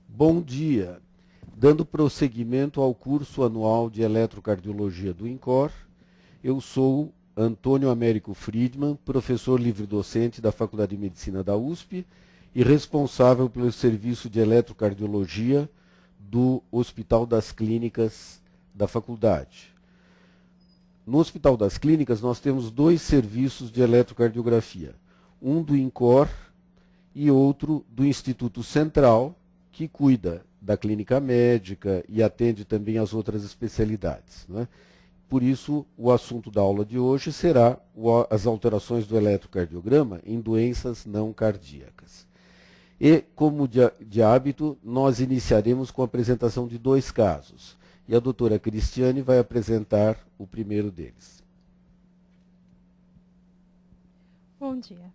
Bom dia. Dando prosseguimento ao curso anual de eletrocardiologia do INCOR, eu sou Antônio Américo Friedman, professor livre-docente da Faculdade de Medicina da USP e responsável pelo serviço de eletrocardiologia do Hospital das Clínicas da faculdade. No Hospital das Clínicas, nós temos dois serviços de eletrocardiografia, um do INCOR e outro do Instituto Central, que cuida da clínica médica e atende também as outras especialidades, né? Por isso, o assunto da aula de hoje será as alterações do eletrocardiograma em doenças não cardíacas. E, como de hábito, nós iniciaremos com a apresentação de dois casos. E a doutora Cristiane vai apresentar o primeiro deles. Bom dia.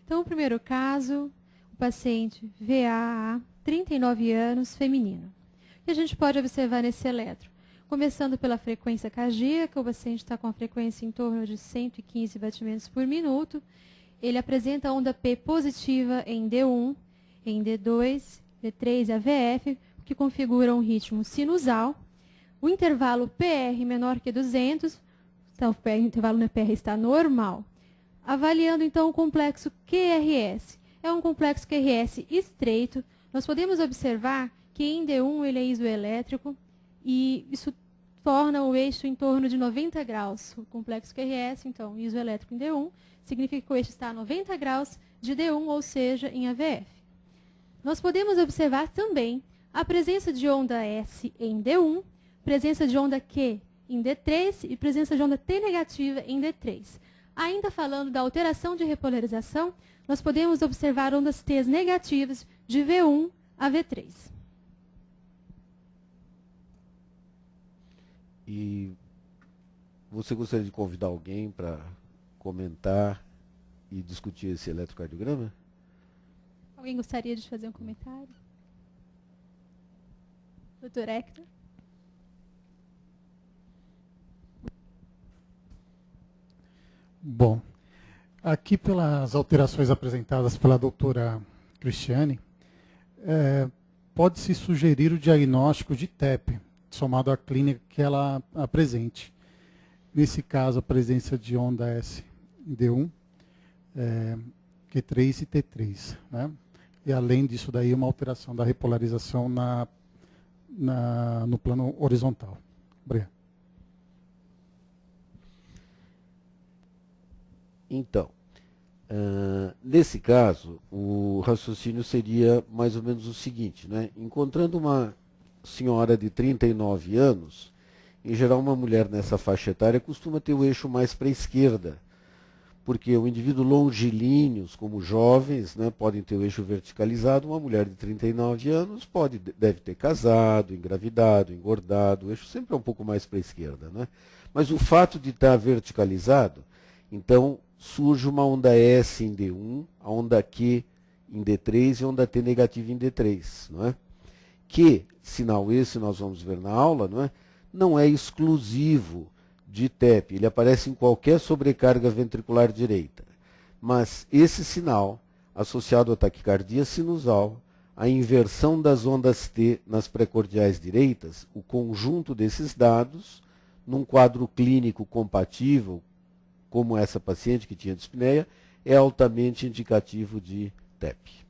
Então, o primeiro caso, o paciente VAA, 39 anos, feminino. O que a gente pode observar nesse eletro? Começando pela frequência cardíaca, o paciente está com a frequência em torno de 115 batimentos por minuto. Ele apresenta onda P positiva em D1, em D2, D3 e AVF, o que configura um ritmo sinusal. O intervalo PR menor que 200, então o intervalo no PR está normal. Avaliando então o complexo QRS. É um complexo QRS estreito. Nós podemos observar que em D1 ele é isoelétrico e isso torna o eixo em torno de 90 graus. O complexo QRS, então, isoelétrico em D1, significa que o eixo está a 90 graus de D1, ou seja, em AVF. Nós podemos observar também a presença de onda S em D1, presença de onda Q em D3 e presença de onda T negativa em D3. Ainda falando da alteração de repolarização, nós podemos observar ondas T negativas de V1 a V3. E você gostaria de convidar alguém para comentar e discutir esse eletrocardiograma? Alguém gostaria de fazer um comentário? Dr. Hector? Bom, aqui pelas alterações apresentadas pela doutora Cristiane, pode-se sugerir o diagnóstico de TEP, somado à clínica que ela apresente. Nesse caso, a presença de onda S em D1, Q3 e T3. Né? E além disso daí, uma alteração da repolarização no plano horizontal. Obrigado. Então, nesse caso, o raciocínio seria mais ou menos o seguinte, né? Encontrando uma senhora de 39 anos, em geral uma mulher nessa faixa etária costuma ter o eixo mais para a esquerda, porque o indivíduo longilíneos, como jovens, né, podem ter o eixo verticalizado, uma mulher de 39 anos deve ter casado, engravidado, engordado, o eixo sempre é um pouco mais para a esquerda, né? Mas o fato de estar verticalizado, então surge uma onda S em D1, a onda Q em D3 e a onda T negativa em D3, não é? Que sinal esse nós vamos ver na aula, não é exclusivo de TEP, ele aparece em qualquer sobrecarga ventricular direita. Mas esse sinal, associado à taquicardia sinusal, à inversão das ondas T nas precordiais direitas, o conjunto desses dados, num quadro clínico compatível, como essa paciente que tinha dispneia, é altamente indicativo de TEP.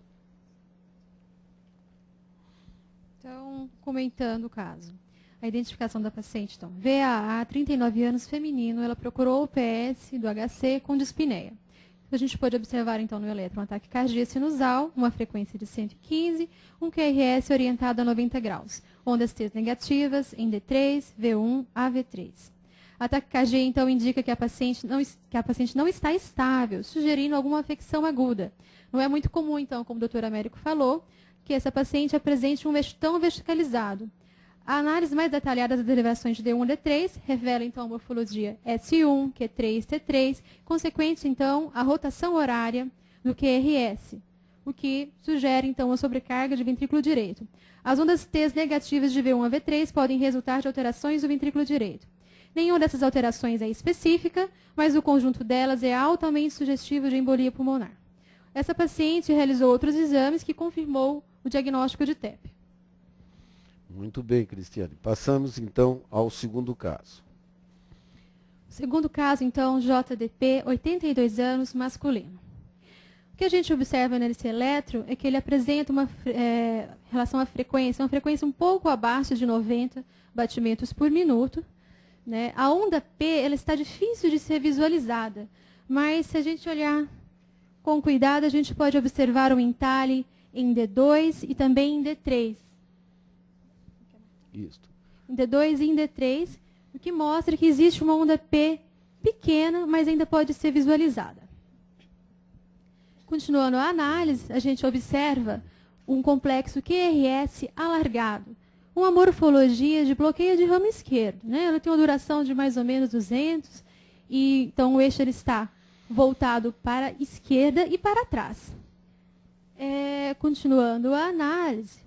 Então, comentando o caso. A identificação da paciente, então, VAA, 39 anos, feminino, ela procurou o PS do HC com dispneia. A gente pode observar, então, no eletro um ataque cardíaco sinusal, uma frequência de 115, um QRS orientado a 90 graus, ondas T negativas em D3, V1, AV3. A taquicardia, então, indica que a paciente não está estável, sugerindo alguma afecção aguda. Não é muito comum, então, como o doutor Américo falou, que essa paciente apresente um eixo tão verticalizado. A análise mais detalhada das derivações de D1 e D3 revela, então, a morfologia S1, Q3, T3, consequente, então, a rotação horária do QRS, o que sugere, então, a sobrecarga de ventrículo direito. As ondas T negativas de V1 a V3 podem resultar de alterações do ventrículo direito. Nenhuma dessas alterações é específica, mas o conjunto delas é altamente sugestivo de embolia pulmonar. Essa paciente realizou outros exames que confirmou o diagnóstico de TEP. Muito bem, Cristiane. Passamos, então, ao segundo caso. O segundo caso, então, JDP, 82 anos, masculino. O que a gente observa nesse eletro é que ele apresenta uma relação à frequência, uma frequência um pouco abaixo de 90 batimentos por minuto. Né? A onda P ela está difícil de ser visualizada, mas se a gente olhar com cuidado, a gente pode observar um entalhe em D2 e também em D3. Isso. Em D2 e em D3, o que mostra que existe uma onda P pequena, mas ainda pode ser visualizada. Continuando a análise, a gente observa um complexo QRS alargado, uma morfologia de bloqueio de ramo esquerdo. Né? Ela tem uma duração de mais ou menos 200, e então o eixo ele está voltado para a esquerda e para trás. Continuando a análise,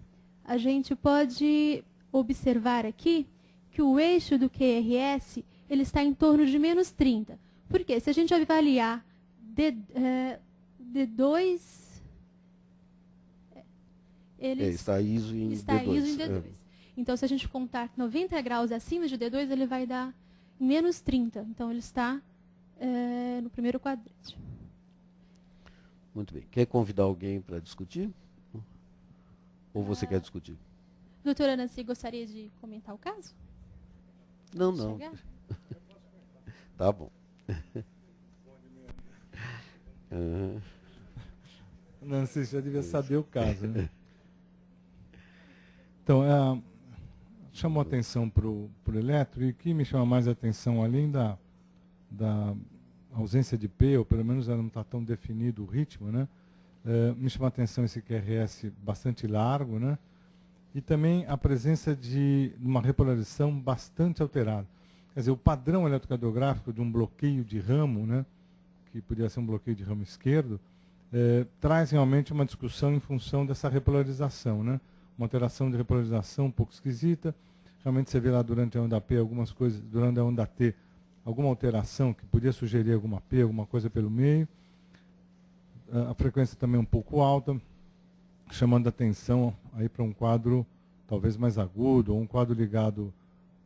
a gente pode observar aqui que o eixo do QRS ele está em torno de menos 30. Por quê? Se a gente avaliar D2, ele está ISO em D2. Então, se a gente contar 90 graus acima de D2, ele vai dar menos 30. Então, ele está no primeiro quadrante. Muito bem. Quer convidar alguém para discutir? Ou você quer discutir? Doutora Nancy, gostaria de comentar o caso? Não. Tá bom. Nancy já devia saber o caso, né? Então, chamou atenção para o eletro, e o que me chama mais atenção, além da ausência de P, ou pelo menos ela não está tão definido o ritmo, né? Me chama a atenção esse QRS bastante largo, né? E também a presença de uma repolarização bastante alterada. Quer dizer, o padrão eletrocardiográfico de um bloqueio de ramo, né, que podia ser um bloqueio de ramo esquerdo, traz realmente uma discussão em função dessa repolarização, né? Uma alteração de repolarização um pouco esquisita. Realmente você vê lá durante a onda P algumas coisas, durante a onda T, alguma alteração que podia sugerir alguma P, alguma coisa pelo meio. A frequência também um pouco alta, chamando a atenção aí para um quadro talvez mais agudo, ou um quadro ligado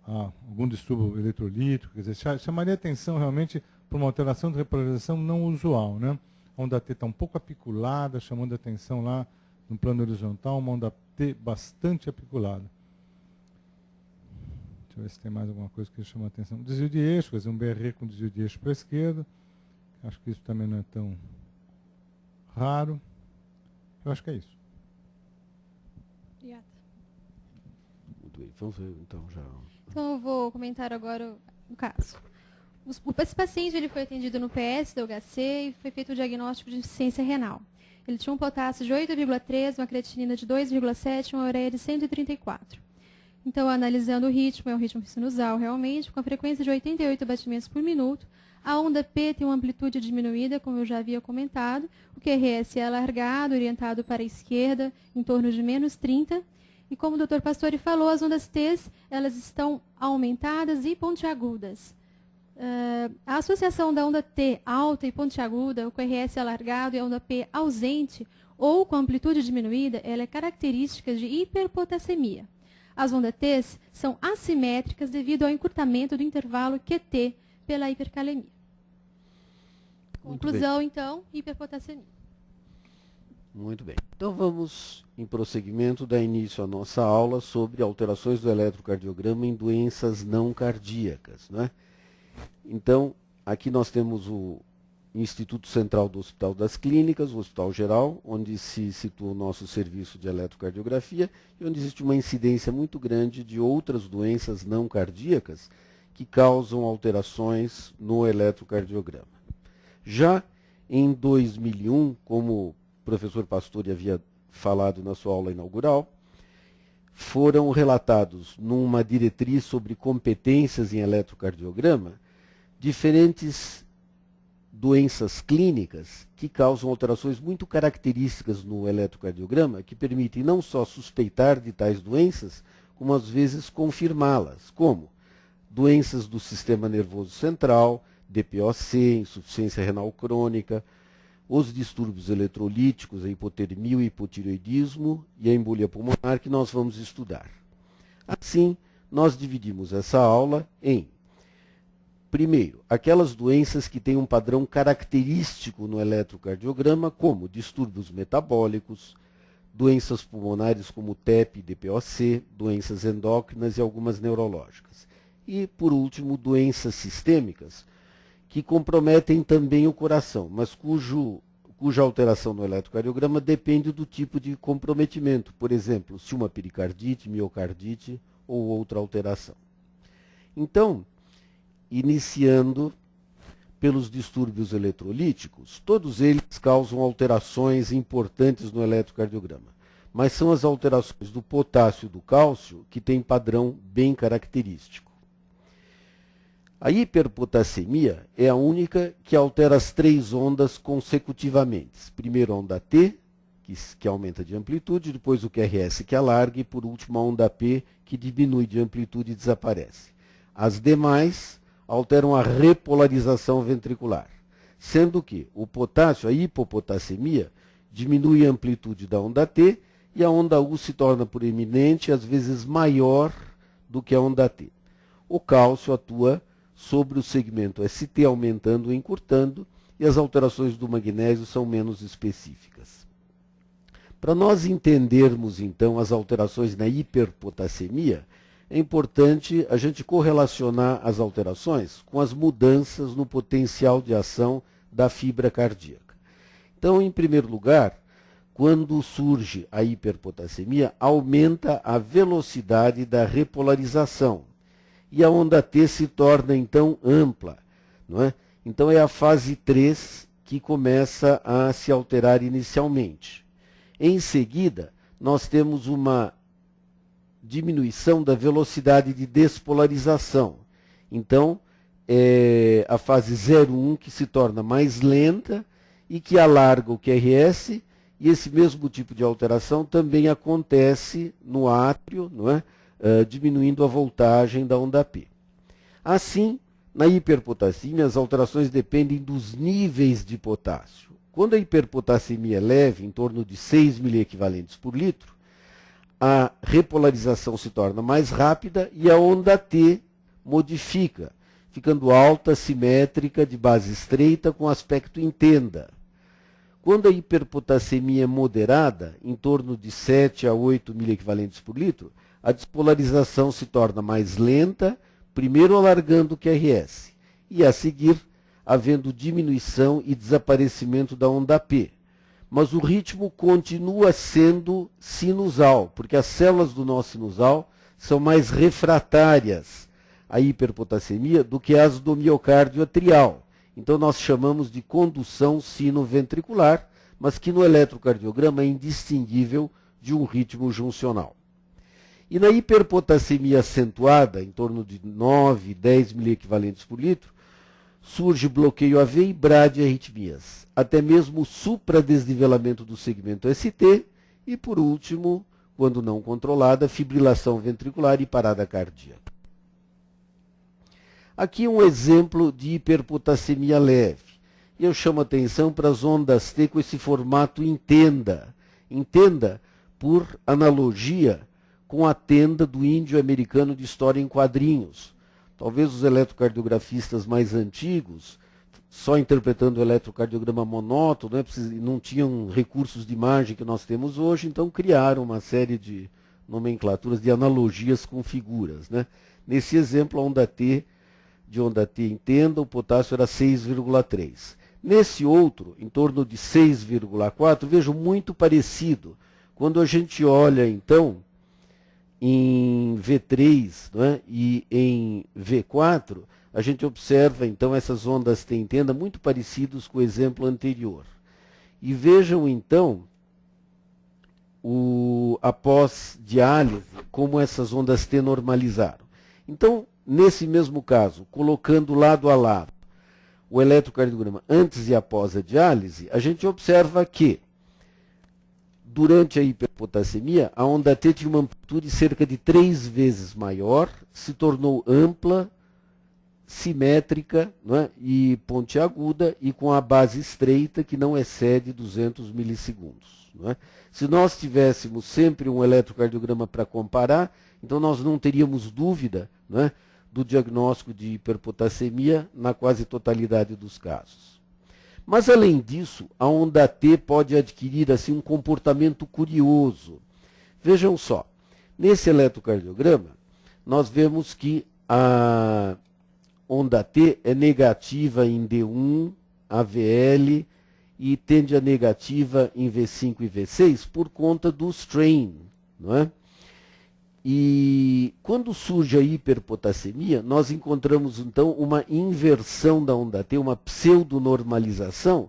a algum distúrbio eletrolítico. Quer dizer, chamaria atenção realmente para uma alteração de repolarização não usual, né? A onda T está um pouco apiculada, chamando a atenção lá no plano horizontal, uma onda T bastante apiculada. Deixa eu ver se tem mais alguma coisa que chama a atenção. Desvio de eixo, quer dizer, um BR com desvio de eixo para a esquerda. Acho que isso também não é tão raro. Eu acho que é isso. Obrigada. Muito bem. Vamos ver, então, já. Então, eu vou comentar agora o caso. Esse paciente ele foi atendido no PS do HC e foi feito o diagnóstico de insuficiência renal. Ele tinha um potássio de 8,3, uma creatinina de 2,7 e uma ureia de 134. Então, analisando o ritmo, é um ritmo sinusal realmente, com a frequência de 88 batimentos por minuto. A onda P tem uma amplitude diminuída, como eu já havia comentado. O QRS é alargado, orientado para a esquerda, em torno de menos 30. E como o Dr. Pastore falou, as ondas T elas estão aumentadas e pontiagudas. A associação da onda T alta e pontiaguda, o QRS alargado e a onda P ausente, ou com amplitude diminuída, ela é característica de hiperpotassemia. As ondas T são assimétricas devido ao encurtamento do intervalo QT pela hipercalemia. Conclusão, então, hiperpotassemia. Muito bem. Então vamos, em prosseguimento, dar início à nossa aula sobre alterações do eletrocardiograma em doenças não cardíacas, né? Então, aqui nós temos o Instituto Central do Hospital das Clínicas, o Hospital Geral, onde se situa o nosso serviço de eletrocardiografia e onde existe uma incidência muito grande de outras doenças não cardíacas que causam alterações no eletrocardiograma. Já em 2001, como o professor Pastore havia falado na sua aula inaugural, foram relatados numa diretriz sobre competências em eletrocardiograma diferentes doenças clínicas que causam alterações muito características no eletrocardiograma, que permitem não só suspeitar de tais doenças, como às vezes confirmá-las, como doenças do sistema nervoso central, DPOC, insuficiência renal crônica, os distúrbios eletrolíticos, a hipotermia, o hipotireoidismo e a embolia pulmonar que nós vamos estudar. Assim, nós dividimos essa aula em, primeiro, aquelas doenças que têm um padrão característico no eletrocardiograma, como distúrbios metabólicos, doenças pulmonares como TEP e DPOC, doenças endócrinas e algumas neurológicas. E, por último, doenças sistêmicas, que comprometem também o coração, mas cuja alteração no eletrocardiograma depende do tipo de comprometimento, por exemplo, se uma pericardite, miocardite ou outra alteração. Então, iniciando pelos distúrbios eletrolíticos, todos eles causam alterações importantes no eletrocardiograma, mas são as alterações do potássio e do cálcio que têm padrão bem característico. A hiperpotassemia é a única que altera as 3 ondas consecutivamente. Primeiro a onda T, que aumenta de amplitude, depois o QRS que alarga e por último a onda P, que diminui de amplitude e desaparece. As demais alteram a repolarização ventricular, sendo que o potássio, a hipopotassemia, diminui a amplitude da onda T e a onda U se torna proeminente, às vezes maior do que a onda T. O cálcio atua sobre o segmento ST, aumentando ou encurtando, e as alterações do magnésio são menos específicas. Para nós entendermos, então, as alterações na hiperpotassemia, é importante a gente correlacionar as alterações com as mudanças no potencial de ação da fibra cardíaca. Então, em primeiro lugar, quando surge a hiperpotassemia, aumenta a velocidade da repolarização. E a onda T se torna, então, ampla. Não é? Então, é a fase 3 que começa a se alterar inicialmente. Em seguida, nós temos uma diminuição da velocidade de despolarização. Então, é a fase 0,1 que se torna mais lenta e que alarga o QRS, e esse mesmo tipo de alteração também acontece no átrio, não é? Diminuindo a voltagem da onda P. Assim, na hiperpotassemia, as alterações dependem dos níveis de potássio. Quando a hiperpotassemia é leve, em torno de 6 miliequivalentes por litro, a repolarização se torna mais rápida e a onda T modifica, ficando alta, simétrica, de base estreita, com aspecto em tenda. Quando a hiperpotassemia é moderada, em torno de 7 a 8 miliequivalentes por litro, a despolarização se torna mais lenta, primeiro alargando o QRS, e a seguir havendo diminuição e desaparecimento da onda P. Mas o ritmo continua sendo sinusal, porque as células do nó sinusal são mais refratárias à hiperpotassemia do que as do miocárdio atrial. Então nós chamamos de condução sinoventricular, mas que no eletrocardiograma é indistinguível de um ritmo juncional. E na hiperpotassemia acentuada, em torno de 9, 10 miliequivalentes por litro, surge bloqueio AV e bradiarritmias, até mesmo supradesnivelamento do segmento ST e, por último, quando não controlada, fibrilação ventricular e parada cardíaca. Aqui um exemplo de hiperpotassemia leve. E eu chamo a atenção para as ondas T com esse formato em tenda. Em tenda, por analogia com a tenda do índio americano de história em quadrinhos. Talvez os eletrocardiografistas mais antigos, só interpretando o eletrocardiograma monótono, não tinham recursos de imagem que nós temos hoje, então criaram uma série de nomenclaturas, de analogias com figuras. Né? Nesse exemplo, a onda T, de onda T em tenda, o potássio era 6,3. Nesse outro, em torno de 6,4, vejo muito parecido. Quando a gente olha, então, em V3, né, e em V4, a gente observa, então, essas ondas T em tenda muito parecidas com o exemplo anterior. E vejam, então, após diálise, como essas ondas T normalizaram. Então, nesse mesmo caso, colocando lado a lado o eletrocardiograma antes e após a diálise, a gente observa que durante a hiperpotassemia, a onda T tinha uma amplitude cerca de 3 vezes maior, se tornou ampla simétrica, não é? E pontiaguda e com a base estreita que não excede 200 milissegundos. Não é? Se nós tivéssemos sempre um eletrocardiograma para comparar, então nós não teríamos dúvida, não é, do diagnóstico de hiperpotassemia na quase totalidade dos casos. Mas, além disso, a onda T pode adquirir assim, um comportamento curioso. Vejam só, nesse eletrocardiograma, nós vemos que a onda T é negativa em D1, AVL, e tende a negativa em V5 e V6 por conta do strain, não é? E quando surge a hiperpotassemia, nós encontramos então uma inversão da onda T, uma pseudonormalização,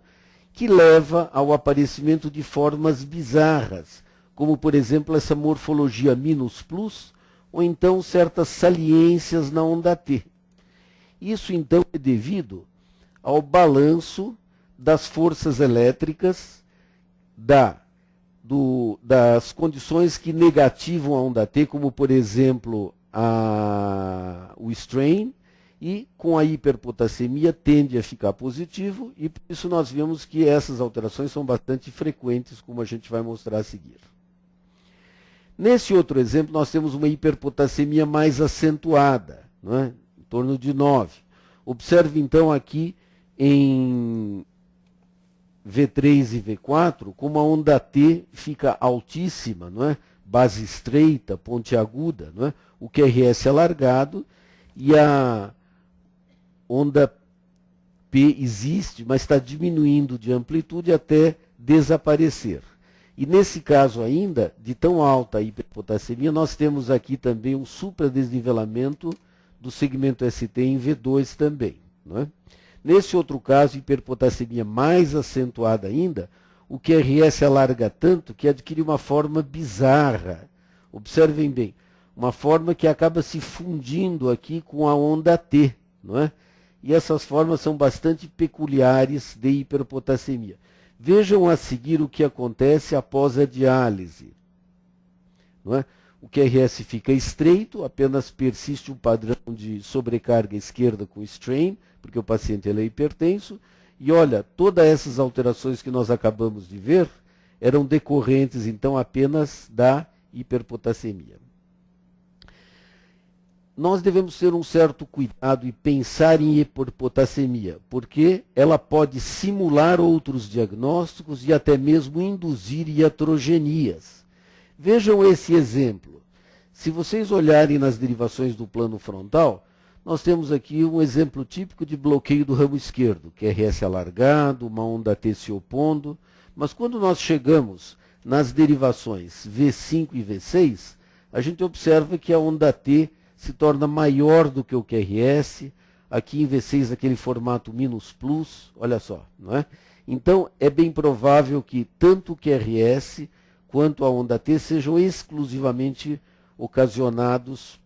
que leva ao aparecimento de formas bizarras, como por exemplo essa morfologia minus plus, ou então certas saliências na onda T. Isso então é devido ao balanço das forças elétricas das condições que negativam a onda T, como por exemplo o strain, e com a hiperpotassemia tende a ficar positivo, e por isso nós vemos que essas alterações são bastante frequentes, como a gente vai mostrar a seguir. Nesse outro exemplo, nós temos uma hiperpotassemia mais acentuada, não é? Em torno de 9. Observe então aqui em V3 e V4, como a onda T fica altíssima, não é? Base estreita, pontiaguda, não é? O QRS alargado, e a onda P existe, mas está diminuindo de amplitude até desaparecer. E nesse caso ainda, de tão alta hiperpotassemia, nós temos aqui também um supradesnivelamento do segmento ST em V2 também, não é? Nesse outro caso, hiperpotassemia mais acentuada ainda, o QRS alarga tanto que adquire uma forma bizarra. Observem bem, uma forma que acaba se fundindo aqui com a onda T, não é? E essas formas são bastante peculiares de hiperpotassemia. Vejam a seguir o que acontece após a diálise, não é? O QRS fica estreito, apenas persiste um padrão de sobrecarga esquerda com strain, porque o paciente ele é hipertenso, e olha, todas essas alterações que nós acabamos de ver eram decorrentes, então, apenas da hiperpotassemia. Nós devemos ter um certo cuidado e pensar em hiperpotassemia, porque ela pode simular outros diagnósticos e até mesmo induzir iatrogenias. Vejam esse exemplo. Se vocês olharem nas derivações do plano frontal, nós temos aqui um exemplo típico de bloqueio do ramo esquerdo, QRS alargado, uma onda T se opondo, mas quando nós chegamos nas derivações V5 e V6, a gente observa que a onda T se torna maior do que o QRS, aqui em V6 aquele formato minus plus, olha só, não é? Então é bem provável que tanto o QRS quanto a onda T sejam exclusivamente ocasionados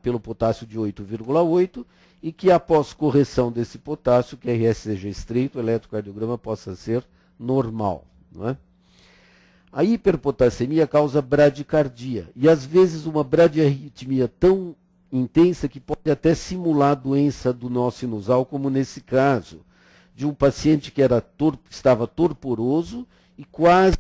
pelo potássio de 8,8 e que após correção desse potássio, o QRS seja estreito, o eletrocardiograma possa ser normal, não é? A hiperpotassemia causa bradicardia e às vezes uma bradiarritmia tão intensa que pode até simular a doença do nó sinusal, como nesse caso, de um paciente que estava torporoso e quase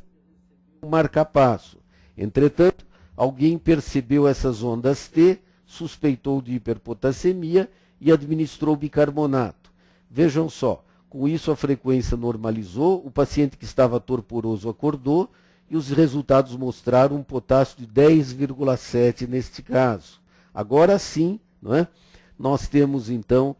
um marcapasso. Entretanto, alguém percebeu essas ondas T, suspeitou de hiperpotassemia e administrou bicarbonato. Vejam só, com isso a frequência normalizou, o paciente que estava torporoso acordou e os resultados mostraram um potássio de 10,7 neste caso. Agora sim, não é? Nós temos então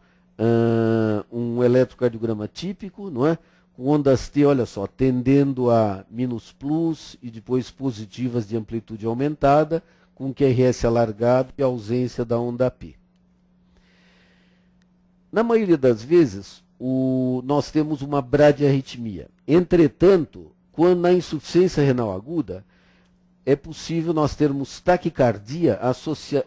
um eletrocardiograma típico, não é? Com ondas T, olha só, tendendo a minus plus e depois positivas de amplitude aumentada, com QRS alargado e ausência da onda P. Na maioria das vezes, nós temos uma bradiarritmia. Entretanto, quando na insuficiência renal aguda, é possível nós termos taquicardia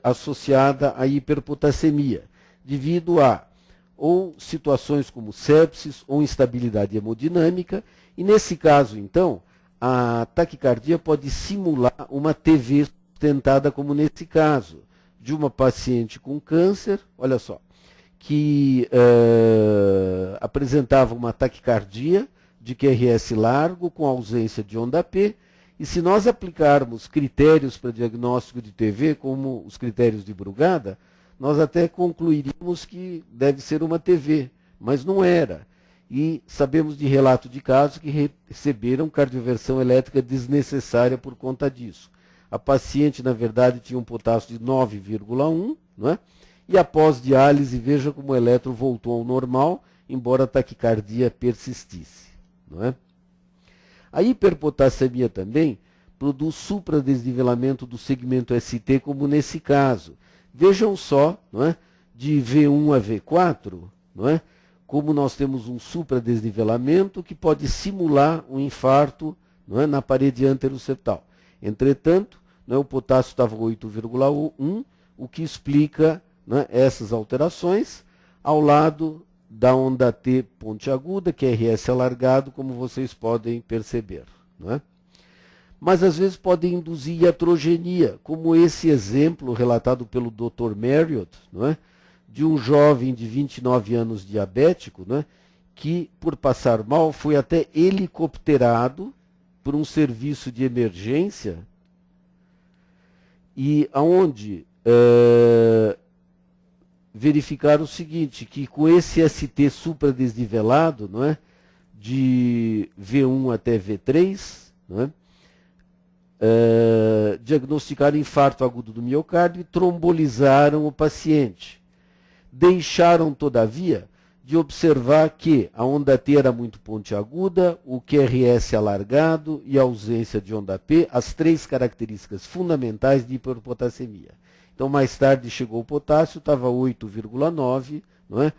associada à hiperpotassemia, devido a ou situações como sepsis ou instabilidade hemodinâmica, e nesse caso, então, a taquicardia pode simular uma TV sustentada, como nesse caso, de uma paciente com câncer, olha só, que apresentava uma taquicardia de QRS largo com ausência de onda P, e se nós aplicarmos critérios para diagnóstico de TV, como os critérios de Brugada, nós até concluiríamos que deve ser uma TV, mas não era. E sabemos de relato de casos que receberam cardioversão elétrica desnecessária por conta disso. A paciente, na verdade, tinha um potássio de 9,1, não é? E após diálise, veja como o eletro voltou ao normal, embora a taquicardia persistisse, não é? A hiperpotassemia também produz supradesnivelamento do segmento ST, como nesse caso. Vejam só, não é? De V1 a V4, não é? Como nós temos um supradesnivelamento que pode simular um infarto, não é? Na parede anteroseptal. Entretanto, não é? O potássio estava 8,1, o que explica, não é? Essas alterações ao lado da onda T pontiaguda, QRS alargado, como vocês podem perceber, não é? Mas às vezes pode induzir iatrogenia, como esse exemplo relatado pelo Dr. Marriott, não é? De um jovem de 29 anos diabético, não é? Que, por passar mal, foi até helicopterado por um serviço de emergência e aonde verificaram o seguinte, que com esse ST supradesnivelado, não é? De V1 até V3, não é? Diagnosticaram infarto agudo do miocárdio e trombolizaram o paciente. Deixaram, todavia, de observar que a onda T era muito pontiaguda, o QRS alargado e a ausência de onda P, as três características fundamentais de hiperpotassemia. Então, mais tarde chegou o potássio, estava 8,9, não é?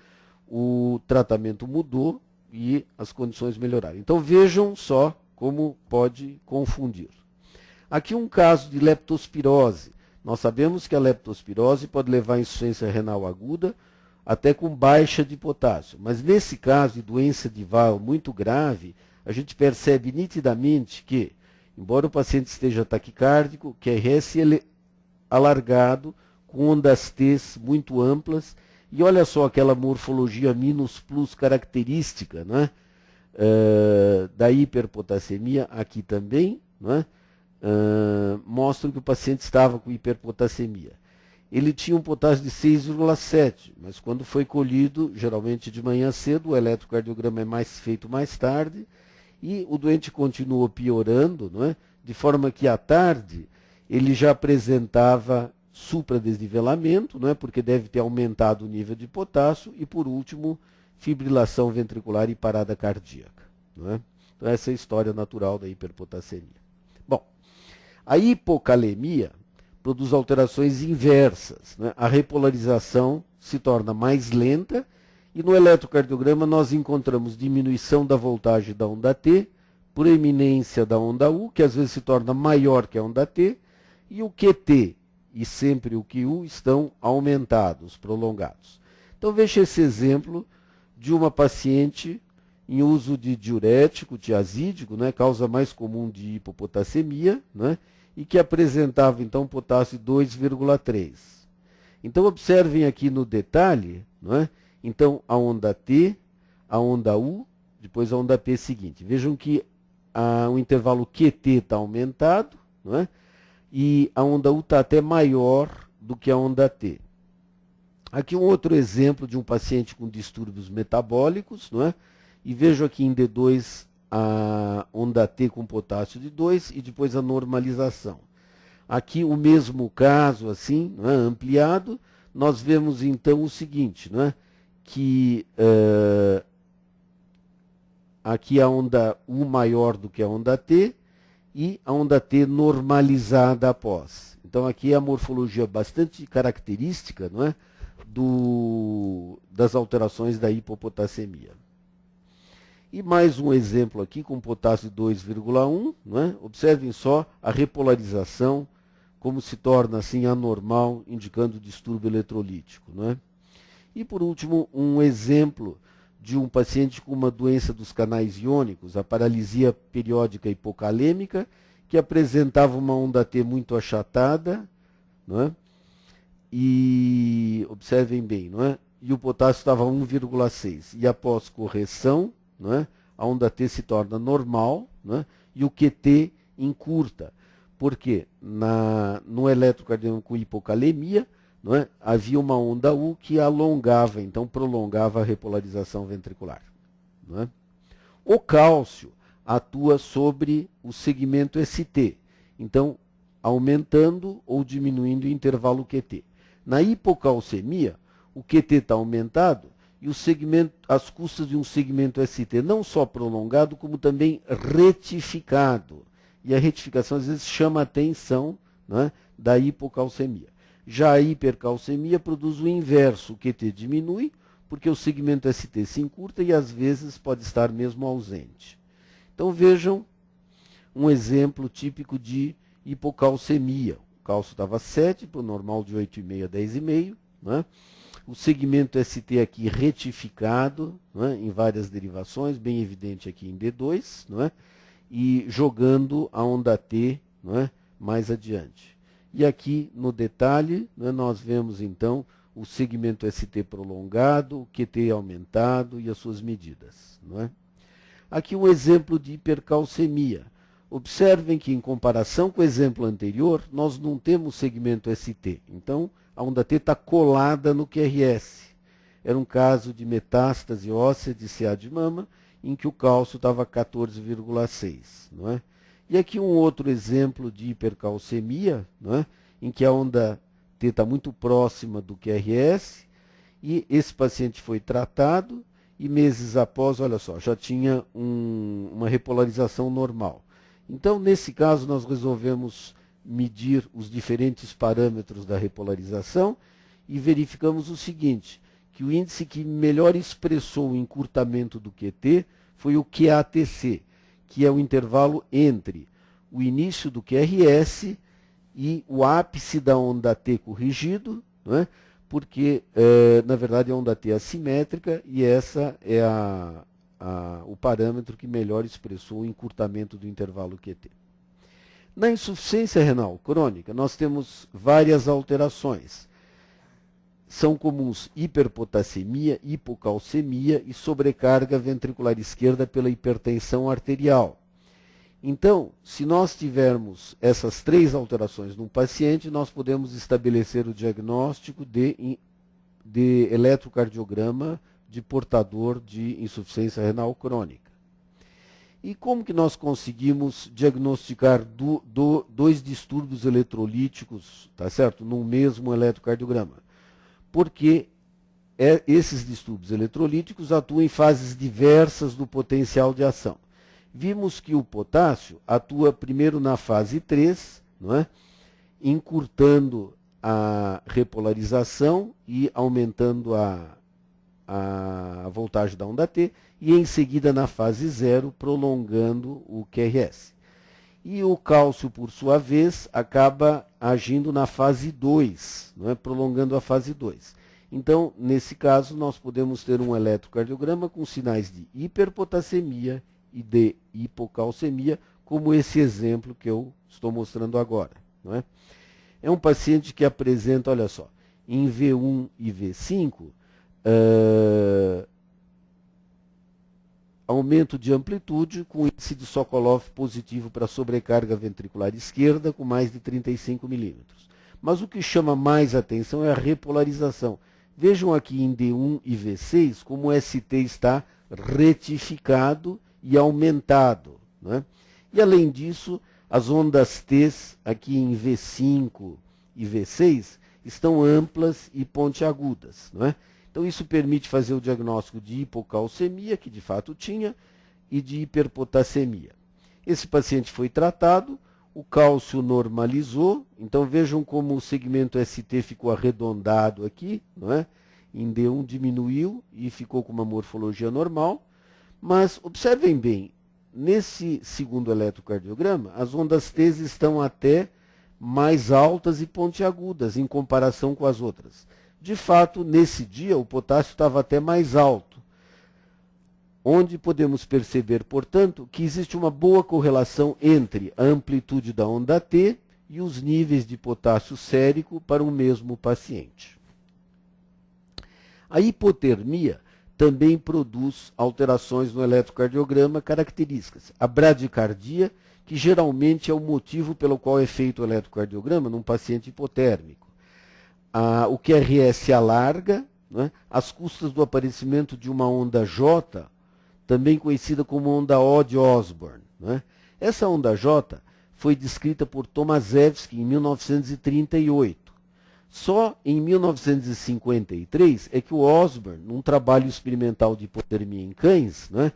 O tratamento mudou e as condições melhoraram. Então, vejam só como pode confundir. Aqui um caso de leptospirose. Nós sabemos que a leptospirose pode levar a insuficiência renal aguda, até com baixa de potássio. Mas nesse caso de doença de Weil muito grave, a gente percebe nitidamente que, embora o paciente esteja taquicárdico, QRS alargado, com ondas T muito amplas, e olha só aquela morfologia minus plus característica, né? Da hiperpotassemia aqui também, né? Mostram que o paciente estava com hiperpotassemia. Ele tinha um potássio de 6,7, mas quando foi colhido, geralmente de manhã cedo, o eletrocardiograma é feito mais tarde, e o doente continuou piorando, não é? De forma que à tarde ele já apresentava supradesnivelamento, não é? Porque deve ter aumentado o nível de potássio, e por último, fibrilação ventricular e parada cardíaca, não é? Então essa é a história natural da hiperpotassemia. Bom, a hipocalemia produz alterações inversas, né? A repolarização se torna mais lenta e no eletrocardiograma nós encontramos diminuição da voltagem da onda T, proeminência da onda U, que às vezes se torna maior que a onda T, e o QT e sempre o QU estão aumentados, prolongados. Então veja esse exemplo de uma paciente em uso de diurético, tiazídico, né? Causa mais comum de hipopotassemia, né? E que apresentava, então, potássio 2,3. Então, observem aqui no detalhe, não é? Então, a onda T, a onda U, depois a onda P seguinte. Vejam que o intervalo QT está aumentado, não é? E a onda U está até maior do que a onda T. Aqui um outro exemplo de um paciente com distúrbios metabólicos, não é? E vejo aqui em D2 a onda T com potássio de 2 e depois a normalização. Aqui o mesmo caso, assim, não é? Ampliado, nós vemos então o seguinte, não é? Que aqui a onda U maior do que a onda T e a onda T normalizada após. Então aqui é a morfologia bastante característica, não é? Das alterações da hipopotassemia. E mais um exemplo aqui com potássio 2,1, não é? Observem só a repolarização, como se torna assim anormal, indicando distúrbio eletrolítico, não é? E por último, um exemplo de um paciente com uma doença dos canais iônicos, a paralisia periódica hipocalêmica, que apresentava uma onda T muito achatada, não é? E observem bem, não é? e o potássio estava 1,6. E após correção, né, a onda T se torna normal, né, e o QT encurta. Por quê? No eletrocardiograma com hipocalemia, né, havia uma onda U que alongava, então prolongava a repolarização ventricular. Né? O cálcio atua sobre o segmento ST, então aumentando ou diminuindo o intervalo QT. Na hipocalcemia, o QT está aumentado e o segmento, às custas de um segmento ST não só prolongado, como também retificado. E a retificação às vezes chama a atenção, né, da hipocalcemia. Já a hipercalcemia produz o inverso, o QT diminui, porque o segmento ST se encurta e às vezes pode estar mesmo ausente. Então vejam um exemplo típico de hipocalcemia. O cálcio estava 7, para o normal de 8,5 a 10,5. Né? O segmento ST aqui retificado, né, em várias derivações, bem evidente aqui em D2, não é? E jogando a onda T, não é, mais adiante. E aqui no detalhe, né, nós vemos então o segmento ST prolongado, o QT aumentado e as suas medidas. Não é? Aqui um exemplo de hipercalcemia. Observem que em comparação com o exemplo anterior, nós não temos segmento ST. Então, a onda T está colada no QRS. Era um caso de metástase óssea de CA de mama, em que o cálcio estava 14,6. Não é? E aqui um outro exemplo de hipercalcemia, não é? Em que a onda T está muito próxima do QRS, e esse paciente foi tratado, e meses após, olha só, já tinha uma repolarização normal. Então, nesse caso, nós resolvemos medir os diferentes parâmetros da repolarização e verificamos o seguinte, que o índice que melhor expressou o encurtamento do QT foi o QATC, que é o intervalo entre o início do QRS e o ápice da onda T corrigido, não é? Porque, na verdade, a onda T é assimétrica e essa é o parâmetro que melhor expressou o encurtamento do intervalo QT. Na insuficiência renal crônica, nós temos várias alterações. São comuns hiperpotassemia, hipocalcemia e sobrecarga ventricular esquerda pela hipertensão arterial. Então, se nós tivermos essas três alterações num paciente, nós podemos estabelecer o diagnóstico de eletrocardiograma de portador de insuficiência renal crônica. E como que nós conseguimos diagnosticar dois distúrbios eletrolíticos, tá certo, num mesmo eletrocardiograma? Porque esses distúrbios eletrolíticos atuam em fases diversas do potencial de ação. Vimos que o potássio atua primeiro na fase 3, não é? Encurtando a repolarização e aumentando a voltagem da onda T, e em seguida na fase 0, prolongando o QRS. E o cálcio, por sua vez, acaba agindo na fase 2, não é? Prolongando a fase 2. Então, nesse caso, nós podemos ter um eletrocardiograma com sinais de hiperpotassemia e de hipocalcemia, como esse exemplo que eu estou mostrando agora. Não é? É um paciente que apresenta, olha só, em V1 e V5, aumento de amplitude com índice de Sokolov positivo para sobrecarga ventricular esquerda com mais de 35 milímetros. Mas o que chama mais atenção é a repolarização. Vejam aqui em D1 e V6 como o ST está retificado e aumentado. Né? E além disso, as ondas T aqui em V5 e V6 estão amplas e pontiagudas. Né? Então isso permite fazer o diagnóstico de hipocalcemia, que de fato tinha, e de hiperpotassemia. Esse paciente foi tratado, o cálcio normalizou, então vejam como o segmento ST ficou arredondado aqui, não é? Em D1 diminuiu e ficou com uma morfologia normal. Mas observem bem, nesse segundo eletrocardiograma, as ondas T estão até mais altas e pontiagudas em comparação com as outras. De fato, nesse dia, o potássio estava até mais alto, onde podemos perceber, portanto, que existe uma boa correlação entre a amplitude da onda T e os níveis de potássio sérico para o mesmo paciente. A hipotermia também produz alterações no eletrocardiograma características. A bradicardia, que geralmente é o motivo pelo qual é feito o eletrocardiograma num paciente hipotérmico. O QRS alarga, né, às custas do aparecimento de uma onda J, também conhecida como onda O de Osborn. Né? Essa onda J foi descrita por Tomaszewski em 1938. Só em 1953 é que o Osborn, num trabalho experimental de hipotermia em cães, né,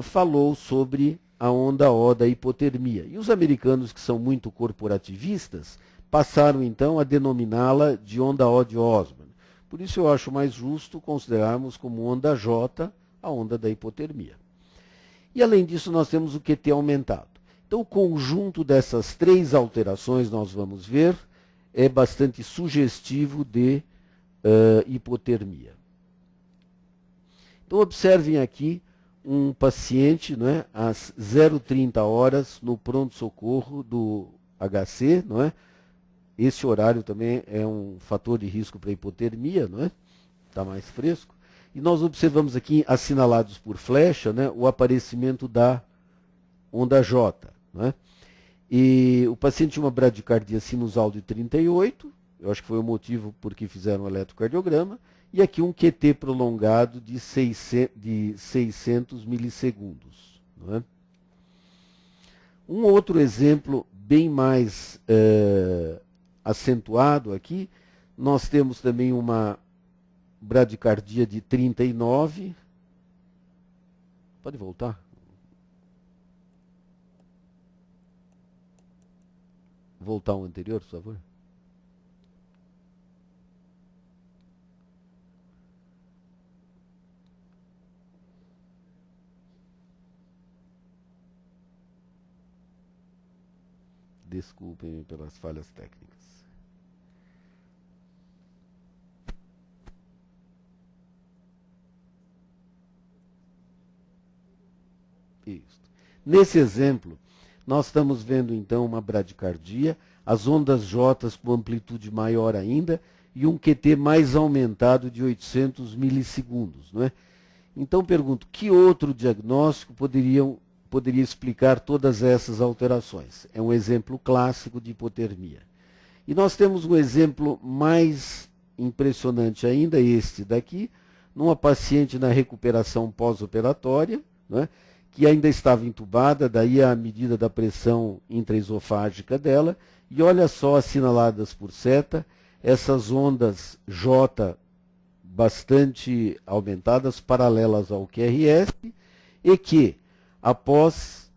falou sobre a onda O da hipotermia. E os americanos, que são muito corporativistas, passaram então a denominá-la de onda O de Osborn. Por isso eu acho mais justo considerarmos como onda J a onda da hipotermia. E além disso nós temos o QT aumentado. Então o conjunto dessas três alterações, nós vamos ver, é bastante sugestivo de hipotermia. Então observem aqui um paciente, não é, às 0h30 horas no pronto-socorro do HC, não é? Esse horário também é um fator de risco para hipotermia, não é? Está mais fresco. E nós observamos aqui, assinalados por flecha, né, o aparecimento da onda J. Não é? E o paciente tinha uma bradicardia sinusal de 38, eu acho que foi o motivo por que fizeram o eletrocardiograma, e aqui um QT prolongado de 600 milissegundos. Não é? Um outro exemplo bem mais acentuado aqui, nós temos também uma bradicardia de 39. Pode voltar? Voltar ao anterior, por favor. Desculpem pelas falhas técnicas. Isso. Nesse exemplo, nós estamos vendo então uma bradicardia, as ondas J com amplitude maior ainda e um QT mais aumentado de 800 milissegundos. Não é? Então pergunto, que outro diagnóstico poderia explicar todas essas alterações? É um exemplo clássico de hipotermia. E nós temos um exemplo mais impressionante ainda, este daqui, numa paciente na recuperação pós-operatória, né, que ainda estava entubada, daí a medida da pressão intraesofágica dela, e olha só, assinaladas por seta, essas ondas J bastante aumentadas, paralelas ao QRS, e que, após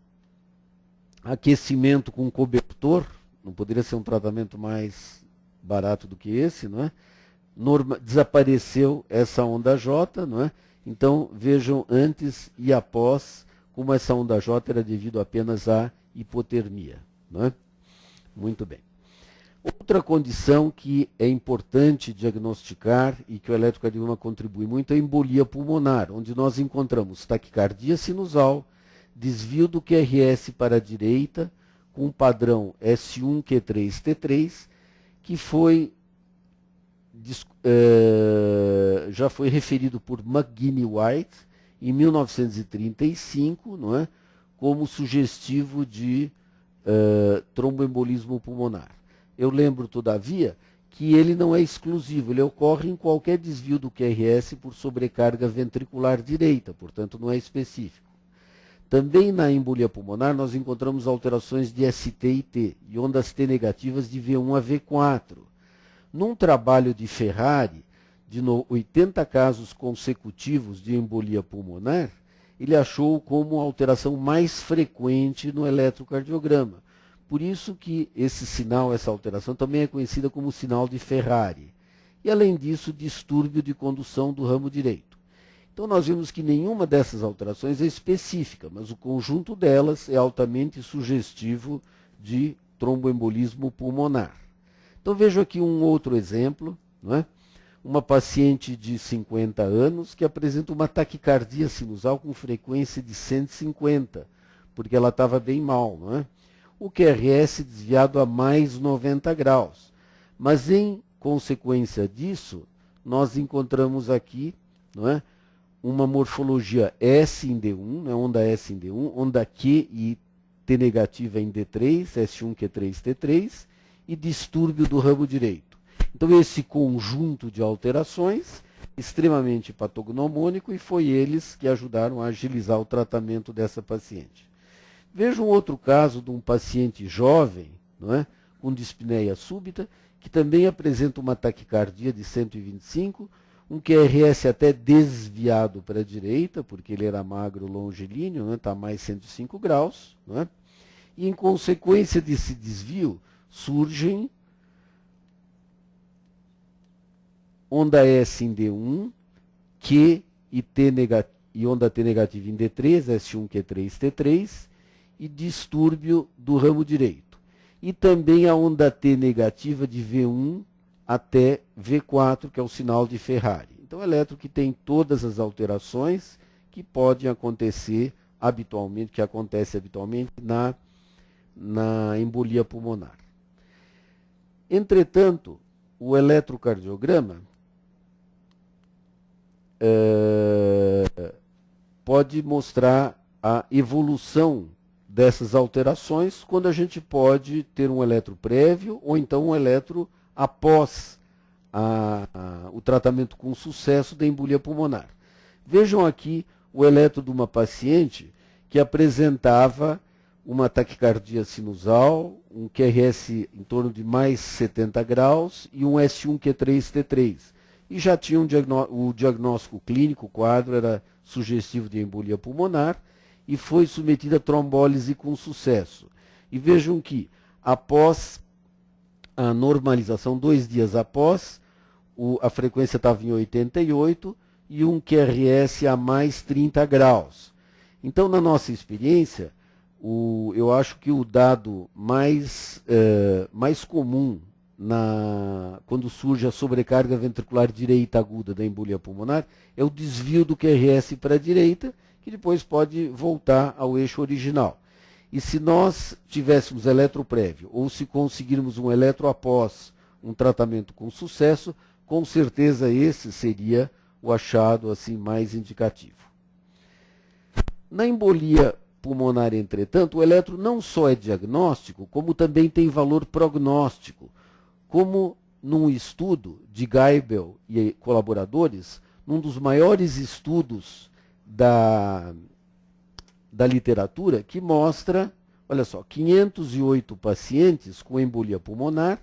aquecimento com cobertor, não poderia ser um tratamento mais barato do que esse, não é? Desapareceu essa onda J, não é? Então vejam antes e após como essa onda J era devido apenas à hipotermia, não é? Muito bem. Outra condição que é importante diagnosticar e que o eletrocardiograma contribui muito é a embolia pulmonar, onde nós encontramos taquicardia sinusal, desvio do QRS para a direita, com padrão S1Q3T3, que já foi referido por McGinney White em 1935, não é? Como sugestivo de tromboembolismo pulmonar. Eu lembro, todavia, que ele não é exclusivo, ele ocorre em qualquer desvio do QRS por sobrecarga ventricular direita, portanto não é específico. Também na embolia pulmonar nós encontramos alterações de ST e T, e ondas T negativas de V1 a V4. Num trabalho de Ferrari, de 80 casos consecutivos de embolia pulmonar, ele achou como a alteração mais frequente no eletrocardiograma. Por isso que esse sinal, essa alteração, também é conhecida como sinal de Ferrari. E, além disso, distúrbio de condução do ramo direito. Então, nós vimos que nenhuma dessas alterações é específica, mas o conjunto delas é altamente sugestivo de tromboembolismo pulmonar. Então, vejo aqui um outro exemplo, não é? Uma paciente de 50 anos que apresenta uma taquicardia sinusal com frequência de 150, porque ela estava bem mal, não é? O QRS desviado a mais 90 graus. Mas, em consequência disso, nós encontramos aqui, não é, uma morfologia S em D1, né, onda S em D1, onda Q e T negativa em D3, S1, Q3, T3, e distúrbio do ramo direito. Então, esse conjunto de alterações, extremamente patognomônico, e foi eles que ajudaram a agilizar o tratamento dessa paciente. Veja um outro caso de um paciente jovem, não é, com dispneia súbita, que também apresenta uma taquicardia de 125, um QRS até desviado para a direita, porque ele era magro longilíneo, está mais 105 graus, não é? E em consequência desse desvio, surgem onda S em D1, Q e onda T negativa em D3, S1, Q3, T3, e distúrbio do ramo direito. E também a onda T negativa de V1 até V4, que é o sinal de Ferrari. Então, é eletro que tem todas as alterações que podem acontecer habitualmente, que acontece habitualmente na embolia pulmonar. Entretanto, o eletrocardiograma pode mostrar a evolução dessas alterações quando a gente pode ter um eletro prévio ou então um eletro após o tratamento com sucesso da embolia pulmonar. Vejam aqui o eletro de uma paciente que apresentava uma taquicardia sinusal, um QRS em torno de mais 70 graus e um S1 Q3 T3. E já tinha o diagnóstico clínico, o quadro era sugestivo de embolia pulmonar e foi submetida a trombólise com sucesso. E vejam que, após a normalização, 2 dias após, a frequência estava em 88 e um QRS a mais 30 graus. Então, na nossa experiência, eu acho que o dado mais comum quando surge a sobrecarga ventricular direita aguda da embolia pulmonar é o desvio do QRS para a direita, que depois pode voltar ao eixo original. E se nós tivéssemos eletro prévio, ou se conseguirmos um eletro após um tratamento com sucesso, com certeza esse seria o achado assim, mais indicativo. Na embolia pulmonar, entretanto, o eletro não só é diagnóstico, como também tem valor prognóstico, como num estudo de Geibel e colaboradores, num dos maiores estudos da literatura, que mostra, olha só, 508 pacientes com embolia pulmonar,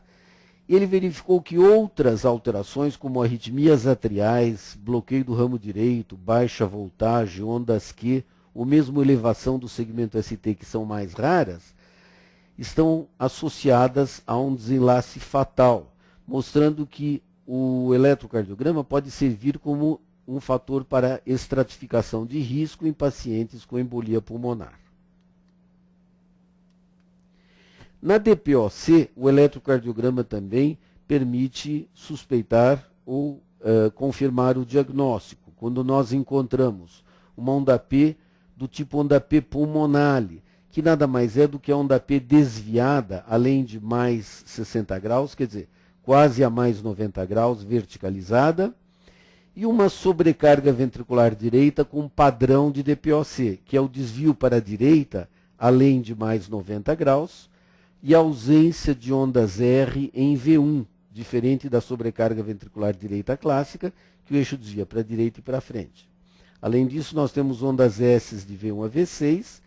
e ele verificou que outras alterações, como arritmias atriais, bloqueio do ramo direito, baixa voltagem, ondas Q, ou mesmo elevação do segmento ST, que são mais raras, estão associadas a um desenlace fatal, mostrando que o eletrocardiograma pode servir como um fator para estratificação de risco em pacientes com embolia pulmonar. Na DPOC, o eletrocardiograma também permite suspeitar ou confirmar o diagnóstico, quando nós encontramos uma onda P do tipo onda P pulmonale, que nada mais é do que a onda P desviada, além de mais 60 graus, quer dizer, quase a mais 90 graus, verticalizada, e uma sobrecarga ventricular direita com padrão de DPOC, que é o desvio para a direita, além de mais 90 graus, e a ausência de ondas R em V1, diferente da sobrecarga ventricular direita clássica, que o eixo desvia para a direita e para a frente. Além disso, nós temos ondas S de V1 a V6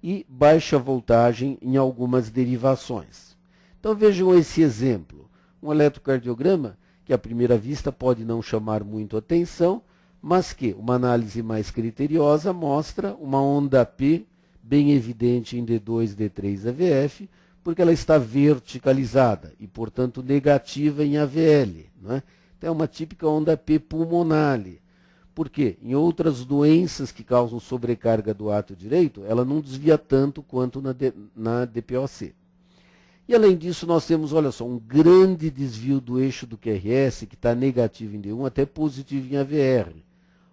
e baixa voltagem em algumas derivações. Então vejam esse exemplo, um eletrocardiograma que à primeira vista pode não chamar muito atenção, mas que uma análise mais criteriosa mostra uma onda P bem evidente em D2, D3 AVF, porque ela está verticalizada e, portanto, negativa em AVL. Né? Então, é uma típica onda P pulmonale. Por quê? Em outras doenças que causam sobrecarga do átrio direito, ela não desvia tanto quanto na DPOC. E, além disso, nós temos, olha só, um grande desvio do eixo do QRS, que está negativo em D1, até positivo em AVR.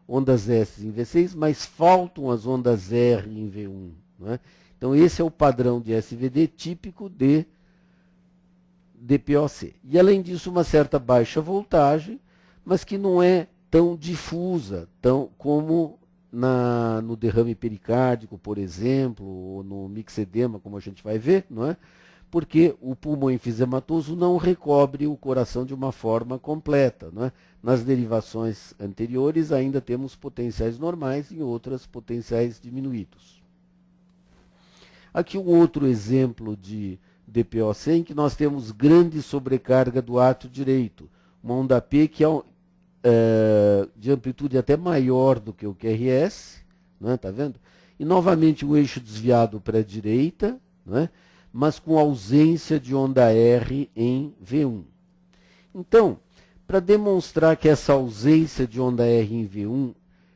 Ondas S em V6, mas faltam as ondas R em V1. Né? Então, esse é o padrão de SVD típico de DPOC. E, além disso, uma certa baixa voltagem, mas que não é tão difusa, como no derrame pericárdico, por exemplo, ou no mixedema, como a gente vai ver, não é? Porque o pulmão enfisematoso não recobre o coração de uma forma completa, não é? Nas derivações anteriores ainda temos potenciais normais e outras potenciais diminuídos. Aqui um outro exemplo de DPOC em que nós temos grande sobrecarga do átrio direito, uma onda P que de amplitude até maior do que o QRS, né, tá vendo? E novamente o eixo desviado para a direita, né, mas com ausência de onda R em V1. Então, para demonstrar que essa ausência de onda R em V1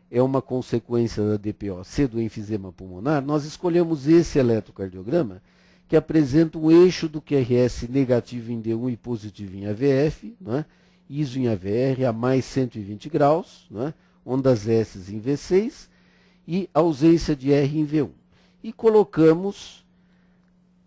é uma consequência da DPOC, do enfisema pulmonar, nós escolhemos esse eletrocardiograma que apresenta um eixo do QRS negativo em D1 e positivo em AVF, né, ISO em AVR a mais 120 graus, né, ondas S em V6 e ausência de R em V1. E colocamos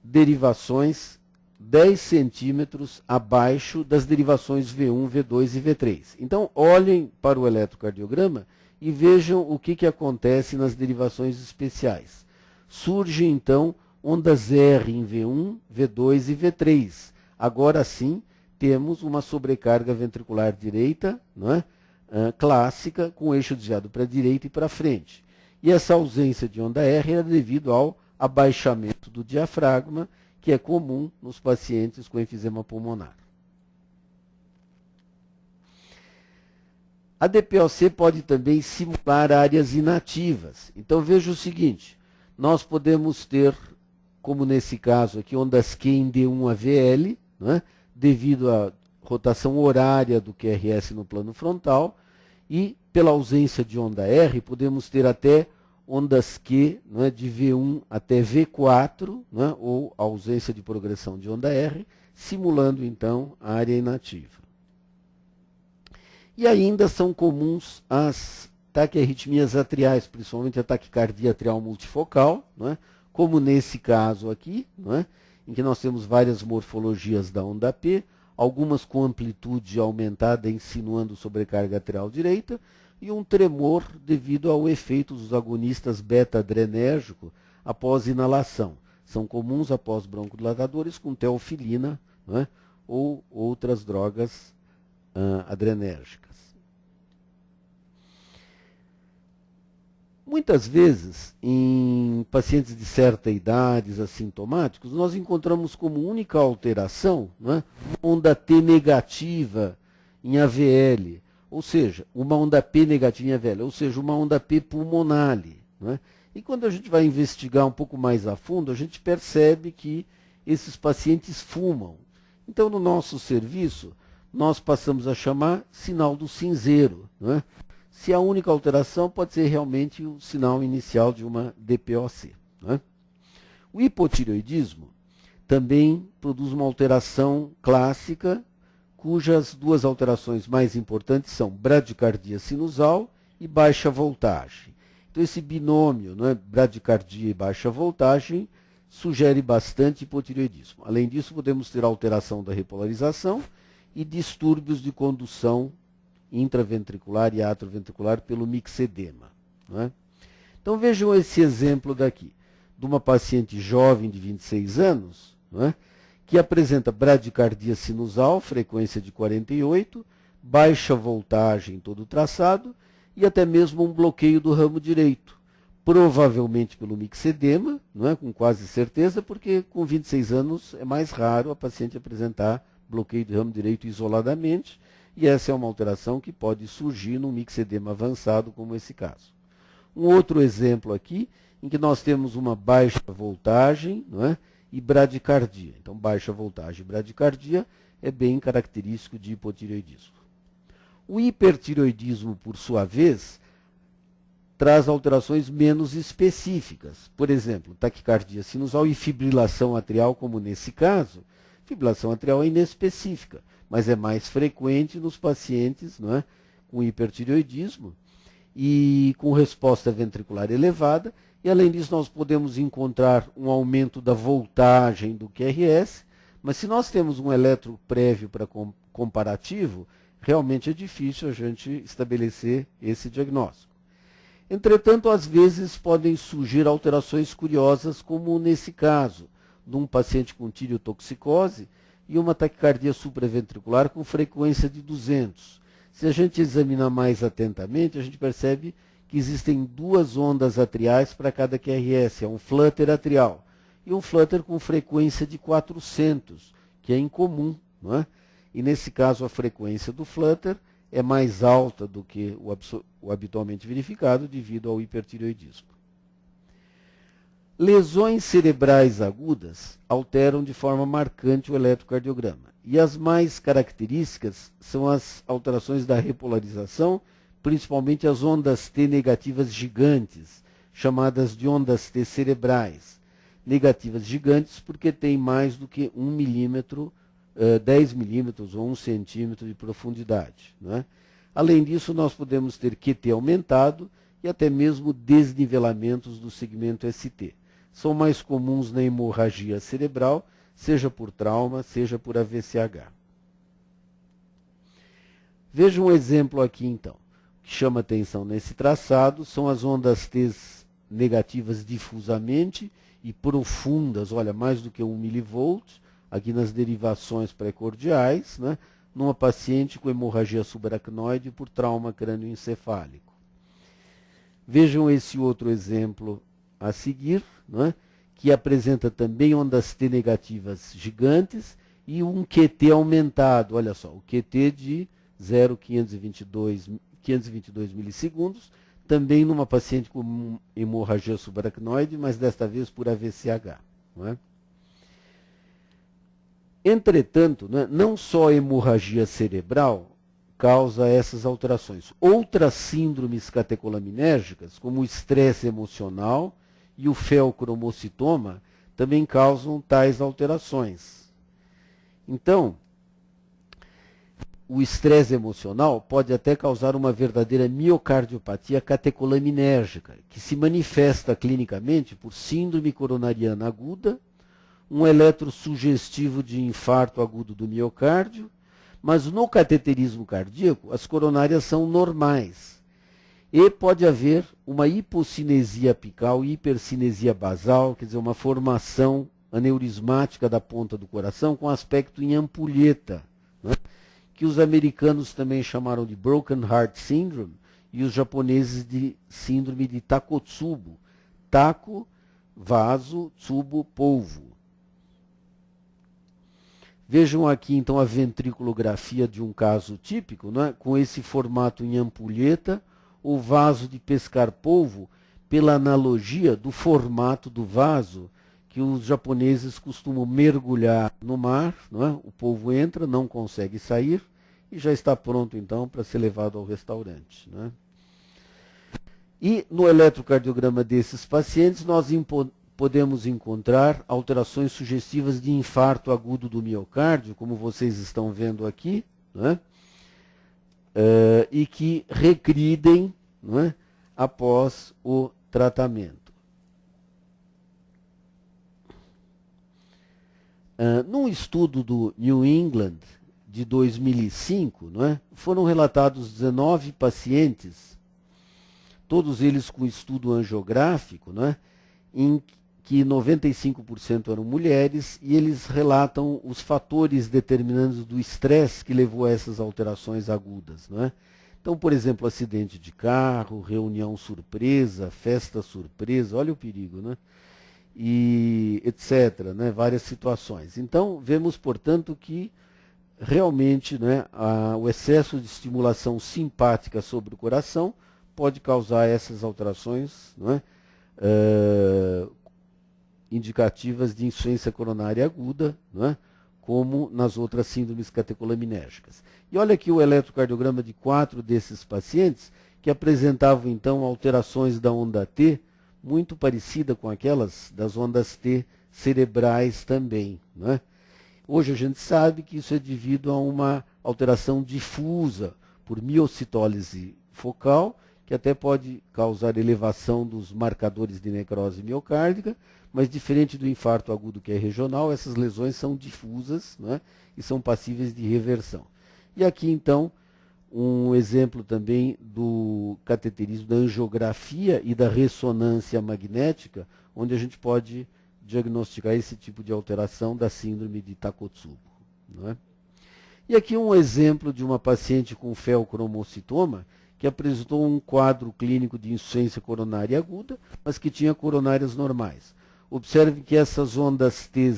derivações 10 centímetros abaixo das derivações V1, V2 e V3. Então, olhem para o eletrocardiograma e vejam o que acontece nas derivações especiais. Surgem, então, ondas R em V1, V2 e V3. Agora sim, temos uma sobrecarga ventricular direita, não é? Clássica, com eixo desviado para a direita e para frente. E essa ausência de onda R era devido ao abaixamento do diafragma, que é comum nos pacientes com enfisema pulmonar. A DPOC pode também simular áreas inativas. Então veja o seguinte, nós podemos ter, como nesse caso aqui, ondas Q em D1 AVL, né, devido à rotação horária do QRS no plano frontal, e pela ausência de onda R, podemos ter até ondas Q, né, de V1 até V4, né, ou ausência de progressão de onda R, simulando então a área inativa. E ainda são comuns as taquiarritmias atriais, principalmente a taquicardia atrial multifocal, né, como nesse caso aqui, né, em que nós temos várias morfologias da onda P, algumas com amplitude aumentada insinuando sobrecarga atrial direita, e um tremor devido ao efeito dos agonistas beta-adrenérgico após inalação. São comuns após broncodilatadores com teofilina, né, ou outras drogas adrenérgicas. Muitas vezes, em pacientes de certa idade assintomáticos, nós encontramos como única alteração, né, uma onda T negativa em AVL, ou seja, uma onda P negativa em AVL, ou seja, uma onda P pulmonale. Né? E quando a gente vai investigar um pouco mais a fundo, a gente percebe que esses pacientes fumam. Então, no nosso serviço, nós passamos a chamar sinal do cinzeiro. Né? Se a única alteração pode ser realmente o sinal inicial de uma DPOC. Né? O hipotireoidismo também produz uma alteração clássica, cujas duas alterações mais importantes são bradicardia sinusal e baixa voltagem. Então, esse binômio, né, bradicardia e baixa voltagem, sugere bastante hipotireoidismo. Além disso, podemos ter alteração da repolarização e distúrbios de condução intraventricular e atroventricular pelo mixedema. Né? Então, vejam esse exemplo daqui, de uma paciente jovem de 26 anos, né, que apresenta bradicardia sinusal, frequência de 48, baixa voltagem em todo o traçado e até mesmo um bloqueio do ramo direito, provavelmente pelo mixedema, não é? Com quase certeza, porque com 26 anos é mais raro a paciente apresentar bloqueio do ramo direito isoladamente, e essa é uma alteração que pode surgir num mixedema avançado, como esse caso. Um outro exemplo aqui, em que nós temos uma baixa voltagem, não é? E bradicardia. Então, baixa voltagem e bradicardia é bem característico de hipotireoidismo. O hipertireoidismo, por sua vez, traz alterações menos específicas. Por exemplo, taquicardia sinusal e fibrilação atrial, como nesse caso. Fibrilação atrial é inespecífica, mas é mais frequente nos pacientes, não é, com hipertireoidismo e com resposta ventricular elevada. E, além disso, nós podemos encontrar um aumento da voltagem do QRS, mas se nós temos um eletro prévio para comparativo, realmente é difícil a gente estabelecer esse diagnóstico. Entretanto, às vezes podem surgir alterações curiosas, como nesse caso, de um paciente com tireotoxicose e uma taquicardia supraventricular com frequência de 200. Se a gente examinar mais atentamente, a gente percebe que existem duas ondas atriais para cada QRS, é um flutter atrial e um flutter com frequência de 400, que é incomum, não é? E nesse caso a frequência do flutter é mais alta do que o habitualmente verificado devido ao hipertireoidismo. Lesões cerebrais agudas alteram de forma marcante o eletrocardiograma. E as mais características são as alterações da repolarização, principalmente as ondas T negativas gigantes, chamadas de ondas T cerebrais. Negativas gigantes porque tem mais do que 1 milímetro, 10 milímetros ou 1 centímetro de profundidade, não é? Além disso, nós podemos ter QT aumentado e até mesmo desnivelamentos do segmento ST. São mais comuns na hemorragia cerebral, seja por trauma, seja por AVCH. Veja um exemplo aqui, então. O que chama atenção nesse traçado são as ondas T negativas difusamente e profundas, olha, mais do que 1 milivolt, aqui nas derivações pré-cordiais, né, numa paciente com hemorragia subaracnoide por trauma crânioencefálico. Vejam esse outro exemplo a seguir, né, que apresenta também ondas T negativas gigantes e um QT aumentado. Olha só, o QT de 0,522 milissegundos, também numa paciente com hemorragia subaracnoide, mas desta vez por AVCH. Não é? Entretanto, né, não só a hemorragia cerebral causa essas alterações. Outras síndromes catecolaminérgicas, como o estresse emocional e o feocromocitoma, também causam tais alterações. Então, o estresse emocional pode até causar uma verdadeira miocardiopatia catecolaminérgica, que se manifesta clinicamente por síndrome coronariana aguda, um eletrosugestivo de infarto agudo do miocárdio, mas no cateterismo cardíaco as coronárias são normais. E pode haver uma hipocinesia apical e hipercinesia basal, quer dizer, uma formação aneurismática da ponta do coração com aspecto em ampulheta, né, que os americanos também chamaram de Broken Heart Syndrome e os japoneses de síndrome de Takotsubo. Tako, vaso, tsubo, polvo. Vejam aqui então a ventriculografia de um caso típico, né, com esse formato em ampulheta, o vaso de pescar polvo, pela analogia do formato do vaso que os japoneses costumam mergulhar no mar, não é? O polvo entra, não consegue sair e já está pronto então para ser levado ao restaurante. Não é? E no eletrocardiograma desses pacientes nós podemos encontrar alterações sugestivas de infarto agudo do miocárdio, como vocês estão vendo aqui, não é? E que regridem, não é, após o tratamento. Num estudo do New England de 2005, não é, foram relatados 19 pacientes, todos eles com estudo angiográfico, não é, em que 95% eram mulheres, e eles relatam os fatores determinantes do estresse que levou a essas alterações agudas. Não é? Então, por exemplo, acidente de carro, reunião surpresa, festa surpresa, olha o perigo, né? E etc., né? Várias situações. Então, vemos, portanto, que realmente, né, o excesso de estimulação simpática sobre o coração pode causar essas alterações, não é? Indicativas de insuficiência coronária aguda, não é? Como nas outras síndromes catecolaminérgicas. E olha aqui o eletrocardiograma de 4 desses pacientes que apresentavam então alterações da onda T muito parecida com aquelas das ondas T cerebrais também. Não é? Hoje a gente sabe que isso é devido a uma alteração difusa por miocitólise focal, que até pode causar elevação dos marcadores de necrose miocárdica, mas diferente do infarto agudo que é regional, essas lesões são difusas, né, e são passíveis de reversão. E aqui então um exemplo também do cateterismo, da angiografia e da ressonância magnética, onde a gente pode diagnosticar esse tipo de alteração da síndrome de Takotsubo. Não é? E aqui um exemplo de uma paciente com feocromocitoma que apresentou um quadro clínico de insuficiência coronária aguda, mas que tinha coronárias normais. Observe que essas ondas T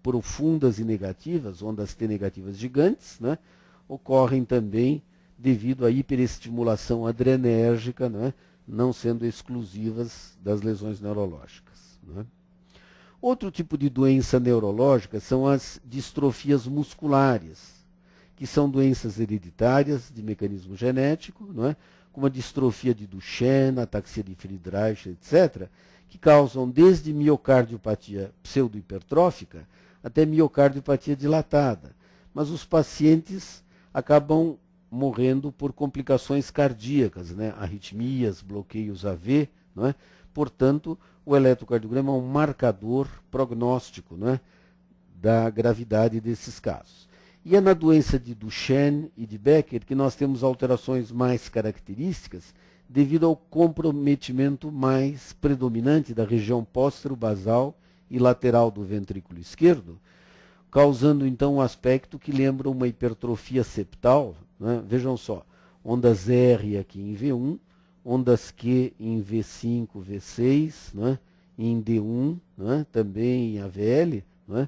profundas e negativas, ondas T negativas gigantes, né, ocorrem também devido à hiperestimulação adrenérgica, né, não sendo exclusivas das lesões neurológicas. Né. Outro tipo de doença neurológica são as distrofias musculares, que são doenças hereditárias de mecanismo genético, não é? Como a distrofia de Duchenne, ataxia de Friedreich, etc., que causam desde miocardiopatia pseudohipertrófica até miocardiopatia dilatada. Mas os pacientes acabam morrendo por complicações cardíacas, né? Arritmias, bloqueios AV, não é? Portanto, o eletrocardiograma é um marcador prognóstico, não é? Da gravidade desses casos. E é na doença de Duchenne e de Becker que nós temos alterações mais características devido ao comprometimento mais predominante da região póstero-basal e lateral do ventrículo esquerdo, causando então um aspecto que lembra uma hipertrofia septal, né? Vejam só, ondas R aqui em V1, ondas Q em V5, V6, né? Em D1, né? Também em AVL, né?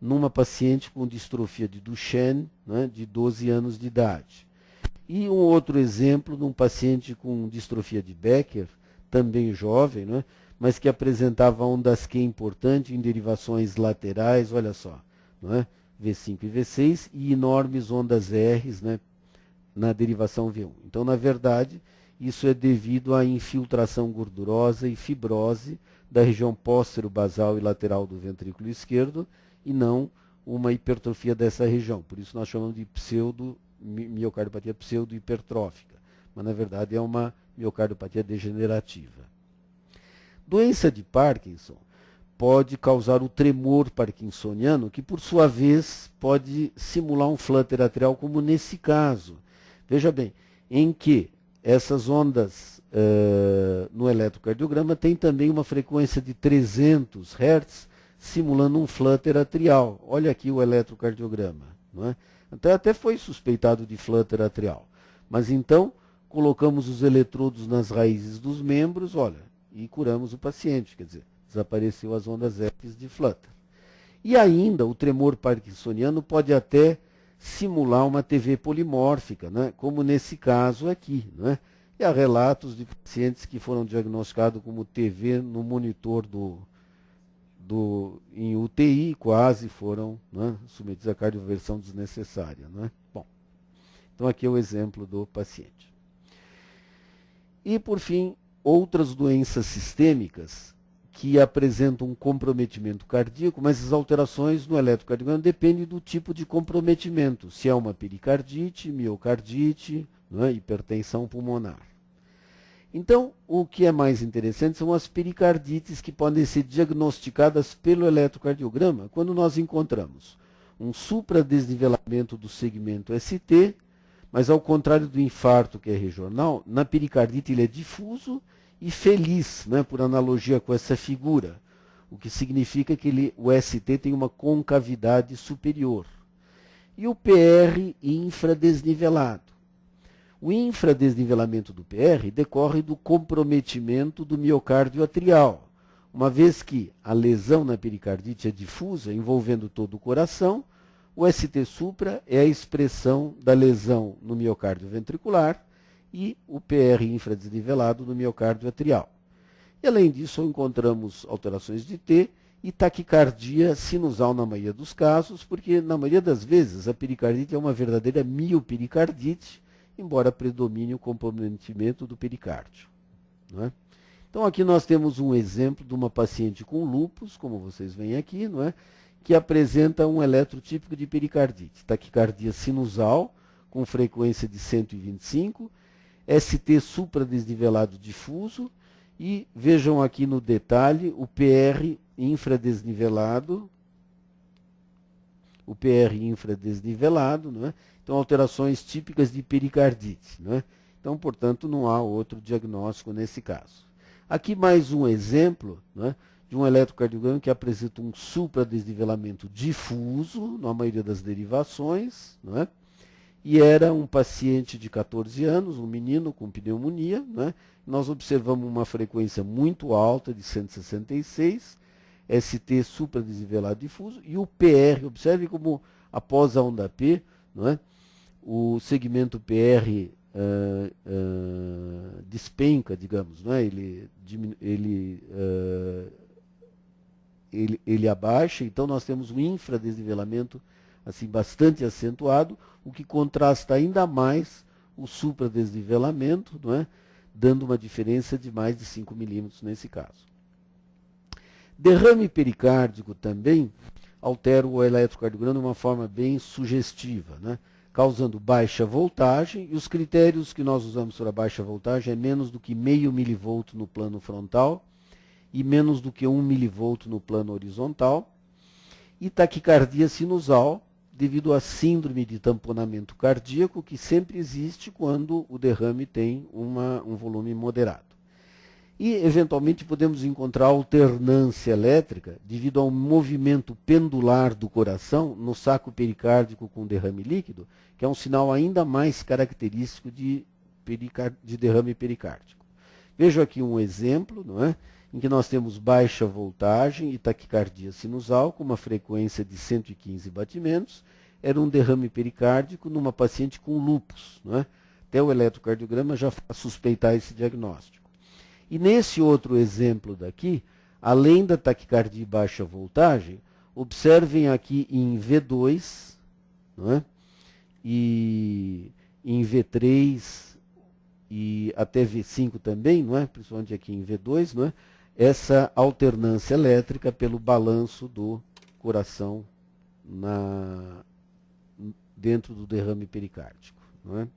Numa paciente com distrofia de Duchenne, né, de 12 anos de idade. E um outro exemplo de um paciente com distrofia de Becker, também jovem, né, mas que apresentava ondas Q importante em derivações laterais, olha só, né, V5 e V6, e enormes ondas R, né, na derivação V1. Então, na verdade, isso é devido à infiltração gordurosa e fibrose da região póstero-basal e lateral do ventrículo esquerdo, e não uma hipertrofia dessa região. Por isso nós chamamos de miocardiopatia pseudo-hipertrófica. Mas, na verdade, é uma miocardiopatia degenerativa. Doença de Parkinson pode causar o tremor parkinsoniano, que, por sua vez, pode simular um flutter atrial, como nesse caso. Veja bem, em que essas ondas no eletrocardiograma têm também uma frequência de 300 Hz, simulando um flutter atrial. Olha aqui o eletrocardiograma. Não é? Até foi suspeitado de flutter atrial. Mas então, colocamos os eletrodos nas raízes dos membros, olha, e curamos o paciente. Quer dizer, desapareceu as ondas F de flutter. E ainda, o tremor parkinsoniano pode até simular uma TV polimórfica, né? Como nesse caso aqui. Né? E há relatos de pacientes que foram diagnosticados como TV no monitor em UTI, quase foram, né, submetidos a cardioversão desnecessária. Né? Bom, então aqui é o exemplo do paciente. E, por fim, outras doenças sistêmicas que apresentam um comprometimento cardíaco, mas as alterações no eletrocardiograma dependem do tipo de comprometimento, se é uma pericardite, miocardite, né, hipertensão pulmonar. Então, o que é mais interessante são as pericardites que podem ser diagnosticadas pelo eletrocardiograma quando nós encontramos um supradesnivelamento do segmento ST, mas ao contrário do infarto, que é regional, na pericardite ele é difuso e feliz, né, por analogia com essa figura, o que significa que o ST tem uma concavidade superior. E o PR infradesnivelado. O infradesnivelamento do PR decorre do comprometimento do miocárdio atrial, uma vez que a lesão na pericardite é difusa, envolvendo todo o coração. O ST supra é a expressão da lesão no miocárdio ventricular e o PR infradesnivelado no miocárdio atrial. E, além disso, encontramos alterações de T e taquicardia sinusal na maioria dos casos, porque, na maioria das vezes, a pericardite é uma verdadeira miopericardite, embora predomine o comprometimento do pericárdio. Não é? Então, aqui nós temos um exemplo de uma paciente com lúpus, como vocês veem aqui, não é? Que apresenta um eletrotípico de pericardite. Taquicardia sinusal, com frequência de 125, ST supradesnivelado difuso, e vejam aqui no detalhe o PR infradesnivelado, o PR infradesnivelado, não é? Então, alterações típicas de pericardite, não é? Então, portanto, não há outro diagnóstico nesse caso. Aqui mais um exemplo, não é, de um eletrocardiograma que apresenta um supradesnivelamento difuso, na maioria das derivações, não é? E era um paciente de 14 anos, um menino com pneumonia, né? Nós observamos uma frequência muito alta de 166, ST supradesnivelado difuso, e o PR, observe como após a onda P, não é? O segmento PR despenca, digamos, não é? Ele abaixa, então nós temos um infradesnivelamento assim, bastante acentuado, o que contrasta ainda mais o supradesnivelamento, não é? Dando uma diferença de mais de 5 milímetros nesse caso. Derrame pericárdico também altera o eletrocardiograma de uma forma bem sugestiva, né? Causando baixa voltagem, e os critérios que nós usamos para baixa voltagem é menos do que meio milivolto no plano frontal e menos do que 1 milivolto no plano horizontal, e taquicardia sinusal, devido à síndrome de tamponamento cardíaco que sempre existe quando o derrame tem um volume moderado. E, eventualmente, podemos encontrar alternância elétrica devido a um movimento pendular do coração no saco pericárdico com derrame líquido, que é um sinal ainda mais característico de derrame pericárdico. Vejo aqui um exemplo, não é? Em que nós temos baixa voltagem e taquicardia sinusal com uma frequência de 115 batimentos. Era um derrame pericárdico numa paciente com lúpus, não é? Até o eletrocardiograma já faz suspeitar esse diagnóstico. E nesse outro exemplo daqui, além da taquicardia e baixa voltagem, observem aqui em V2, não é? E em V3 e até V5 também, não é? Principalmente aqui em V2, não é? Essa alternância elétrica pelo balanço do coração dentro do derrame pericárdico, não é?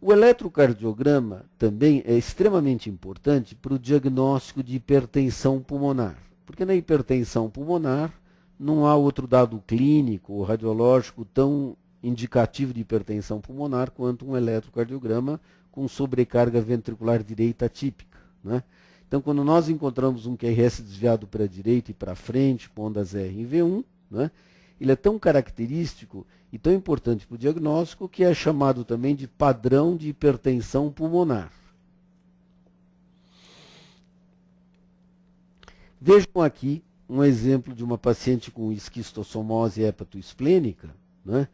O eletrocardiograma também é extremamente importante para o diagnóstico de hipertensão pulmonar, porque na hipertensão pulmonar não há outro dado clínico ou radiológico tão indicativo de hipertensão pulmonar quanto um eletrocardiograma com sobrecarga ventricular direita atípica, né? Então, quando nós encontramos um QRS desviado para a direita e para frente, com ondas R em V1, né, ele é tão característico e tão importante para o diagnóstico que é chamado também de padrão de hipertensão pulmonar. Vejam aqui um exemplo de uma paciente com esquistossomose hepatoesplênica, né,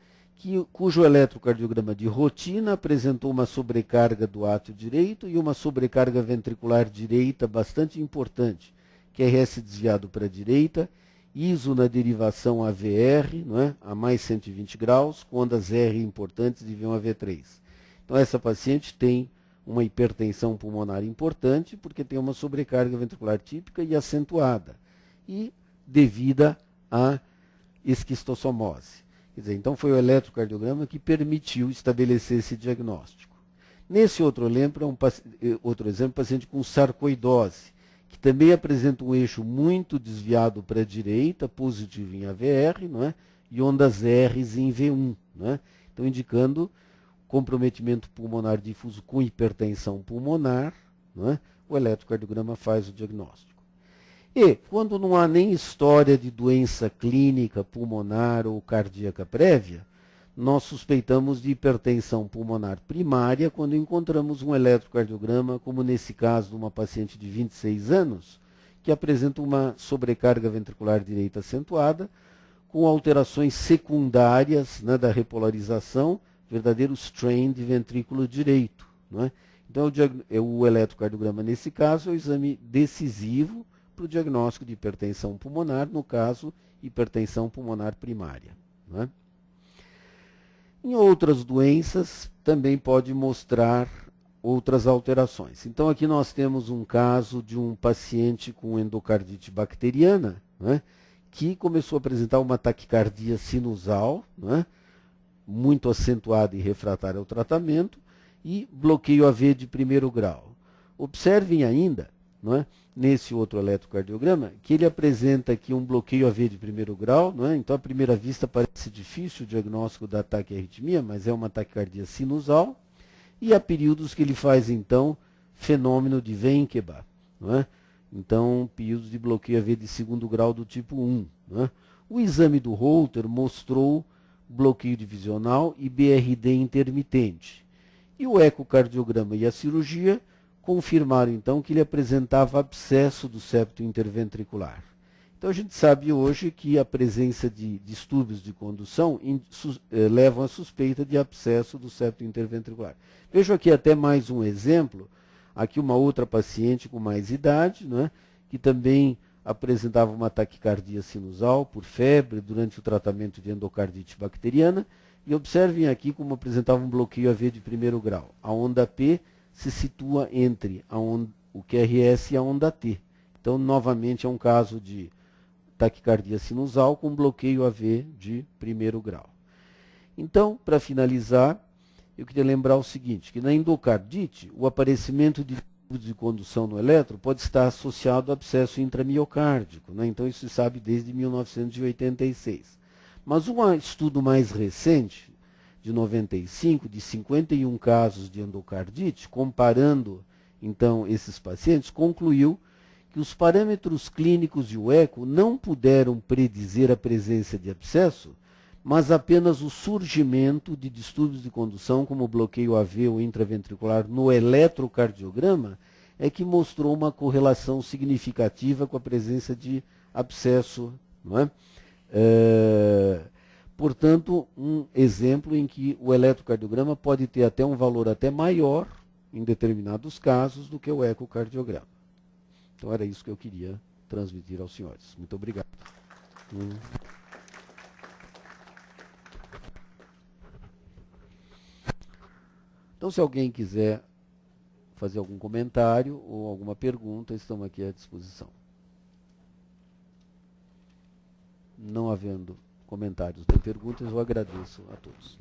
cujo eletrocardiograma de rotina apresentou uma sobrecarga do átrio direito e uma sobrecarga ventricular direita bastante importante, QRS desviado para a direita, ISO na derivação AVR, não é? A mais 120 graus, com ondas R importantes de V1 a V3. Então, essa paciente tem uma hipertensão pulmonar importante, porque tem uma sobrecarga ventricular típica e acentuada, e devida à esquistossomose. Quer dizer, então foi o eletrocardiograma que permitiu estabelecer esse diagnóstico. Nesse outro exemplo, paciente com sarcoidose, que também apresenta um eixo muito desviado para a direita, positivo em AVR, não é? E ondas R's em V1, não é? Então, indicando comprometimento pulmonar difuso com hipertensão pulmonar, não é? O eletrocardiograma faz o diagnóstico. E, quando não há nem história de doença clínica pulmonar ou cardíaca prévia, nós suspeitamos de hipertensão pulmonar primária quando encontramos um eletrocardiograma, como nesse caso de uma paciente de 26 anos, que apresenta uma sobrecarga ventricular direita acentuada, com alterações secundárias, né, da repolarização, verdadeiro strain de ventrículo direito, não é? Então, o eletrocardiograma, nesse caso, é o exame decisivo para o diagnóstico de hipertensão pulmonar, no caso, hipertensão pulmonar primária, não é? Em outras doenças, também pode mostrar outras alterações. Então, aqui nós temos um caso de um paciente com endocardite bacteriana, né, que começou a apresentar uma taquicardia sinusal, né, muito acentuada e refratária ao tratamento, e bloqueio AV de primeiro grau. Observem ainda não é? Nesse outro eletrocardiograma, que ele apresenta aqui um bloqueio AV de primeiro grau, não é? Então, à primeira vista, parece difícil o diagnóstico da taquiarritmia, mas é uma taquicardia sinusal, e há períodos que ele faz, então, fenômeno de Wenckebach, não é? Então, períodos de bloqueio AV de segundo grau do tipo 1. Não é? O exame do Holter mostrou bloqueio divisional e BRD intermitente. E o ecocardiograma e a cirurgia confirmaram, então, que ele apresentava abscesso do septo interventricular. Então, a gente sabe hoje que a presença de distúrbios de condução levam à suspeita de abscesso do septo interventricular. Vejo aqui até mais um exemplo. Aqui uma outra paciente com mais idade, né, que também apresentava uma taquicardia sinusal por febre durante o tratamento de endocardite bacteriana. E observem aqui como apresentava um bloqueio AV de primeiro grau. A onda P se situa entre o QRS e a onda T. Então, novamente, é um caso de taquicardia sinusal com bloqueio AV de primeiro grau. Então, para finalizar, eu queria lembrar o seguinte, que na endocardite, o aparecimento de distúrbios de condução no eletro pode estar associado a abscesso intramiocárdico, né? Então isso se sabe desde 1986. Mas um estudo mais recente, de 95, de 51 casos de endocardite, comparando então esses pacientes, concluiu que os parâmetros clínicos de eco não puderam predizer a presença de abscesso, mas apenas o surgimento de distúrbios de condução, como bloqueio AV ou intraventricular no eletrocardiograma, é que mostrou uma correlação significativa com a presença de abscesso. Não é? Portanto, um exemplo em que o eletrocardiograma pode ter até um valor até maior, em determinados casos, do que o ecocardiograma. Então, era isso que eu queria transmitir aos senhores. Muito obrigado. Então, se alguém quiser fazer algum comentário ou alguma pergunta, estamos aqui à disposição. Não havendo comentários nem perguntas, eu agradeço a todos.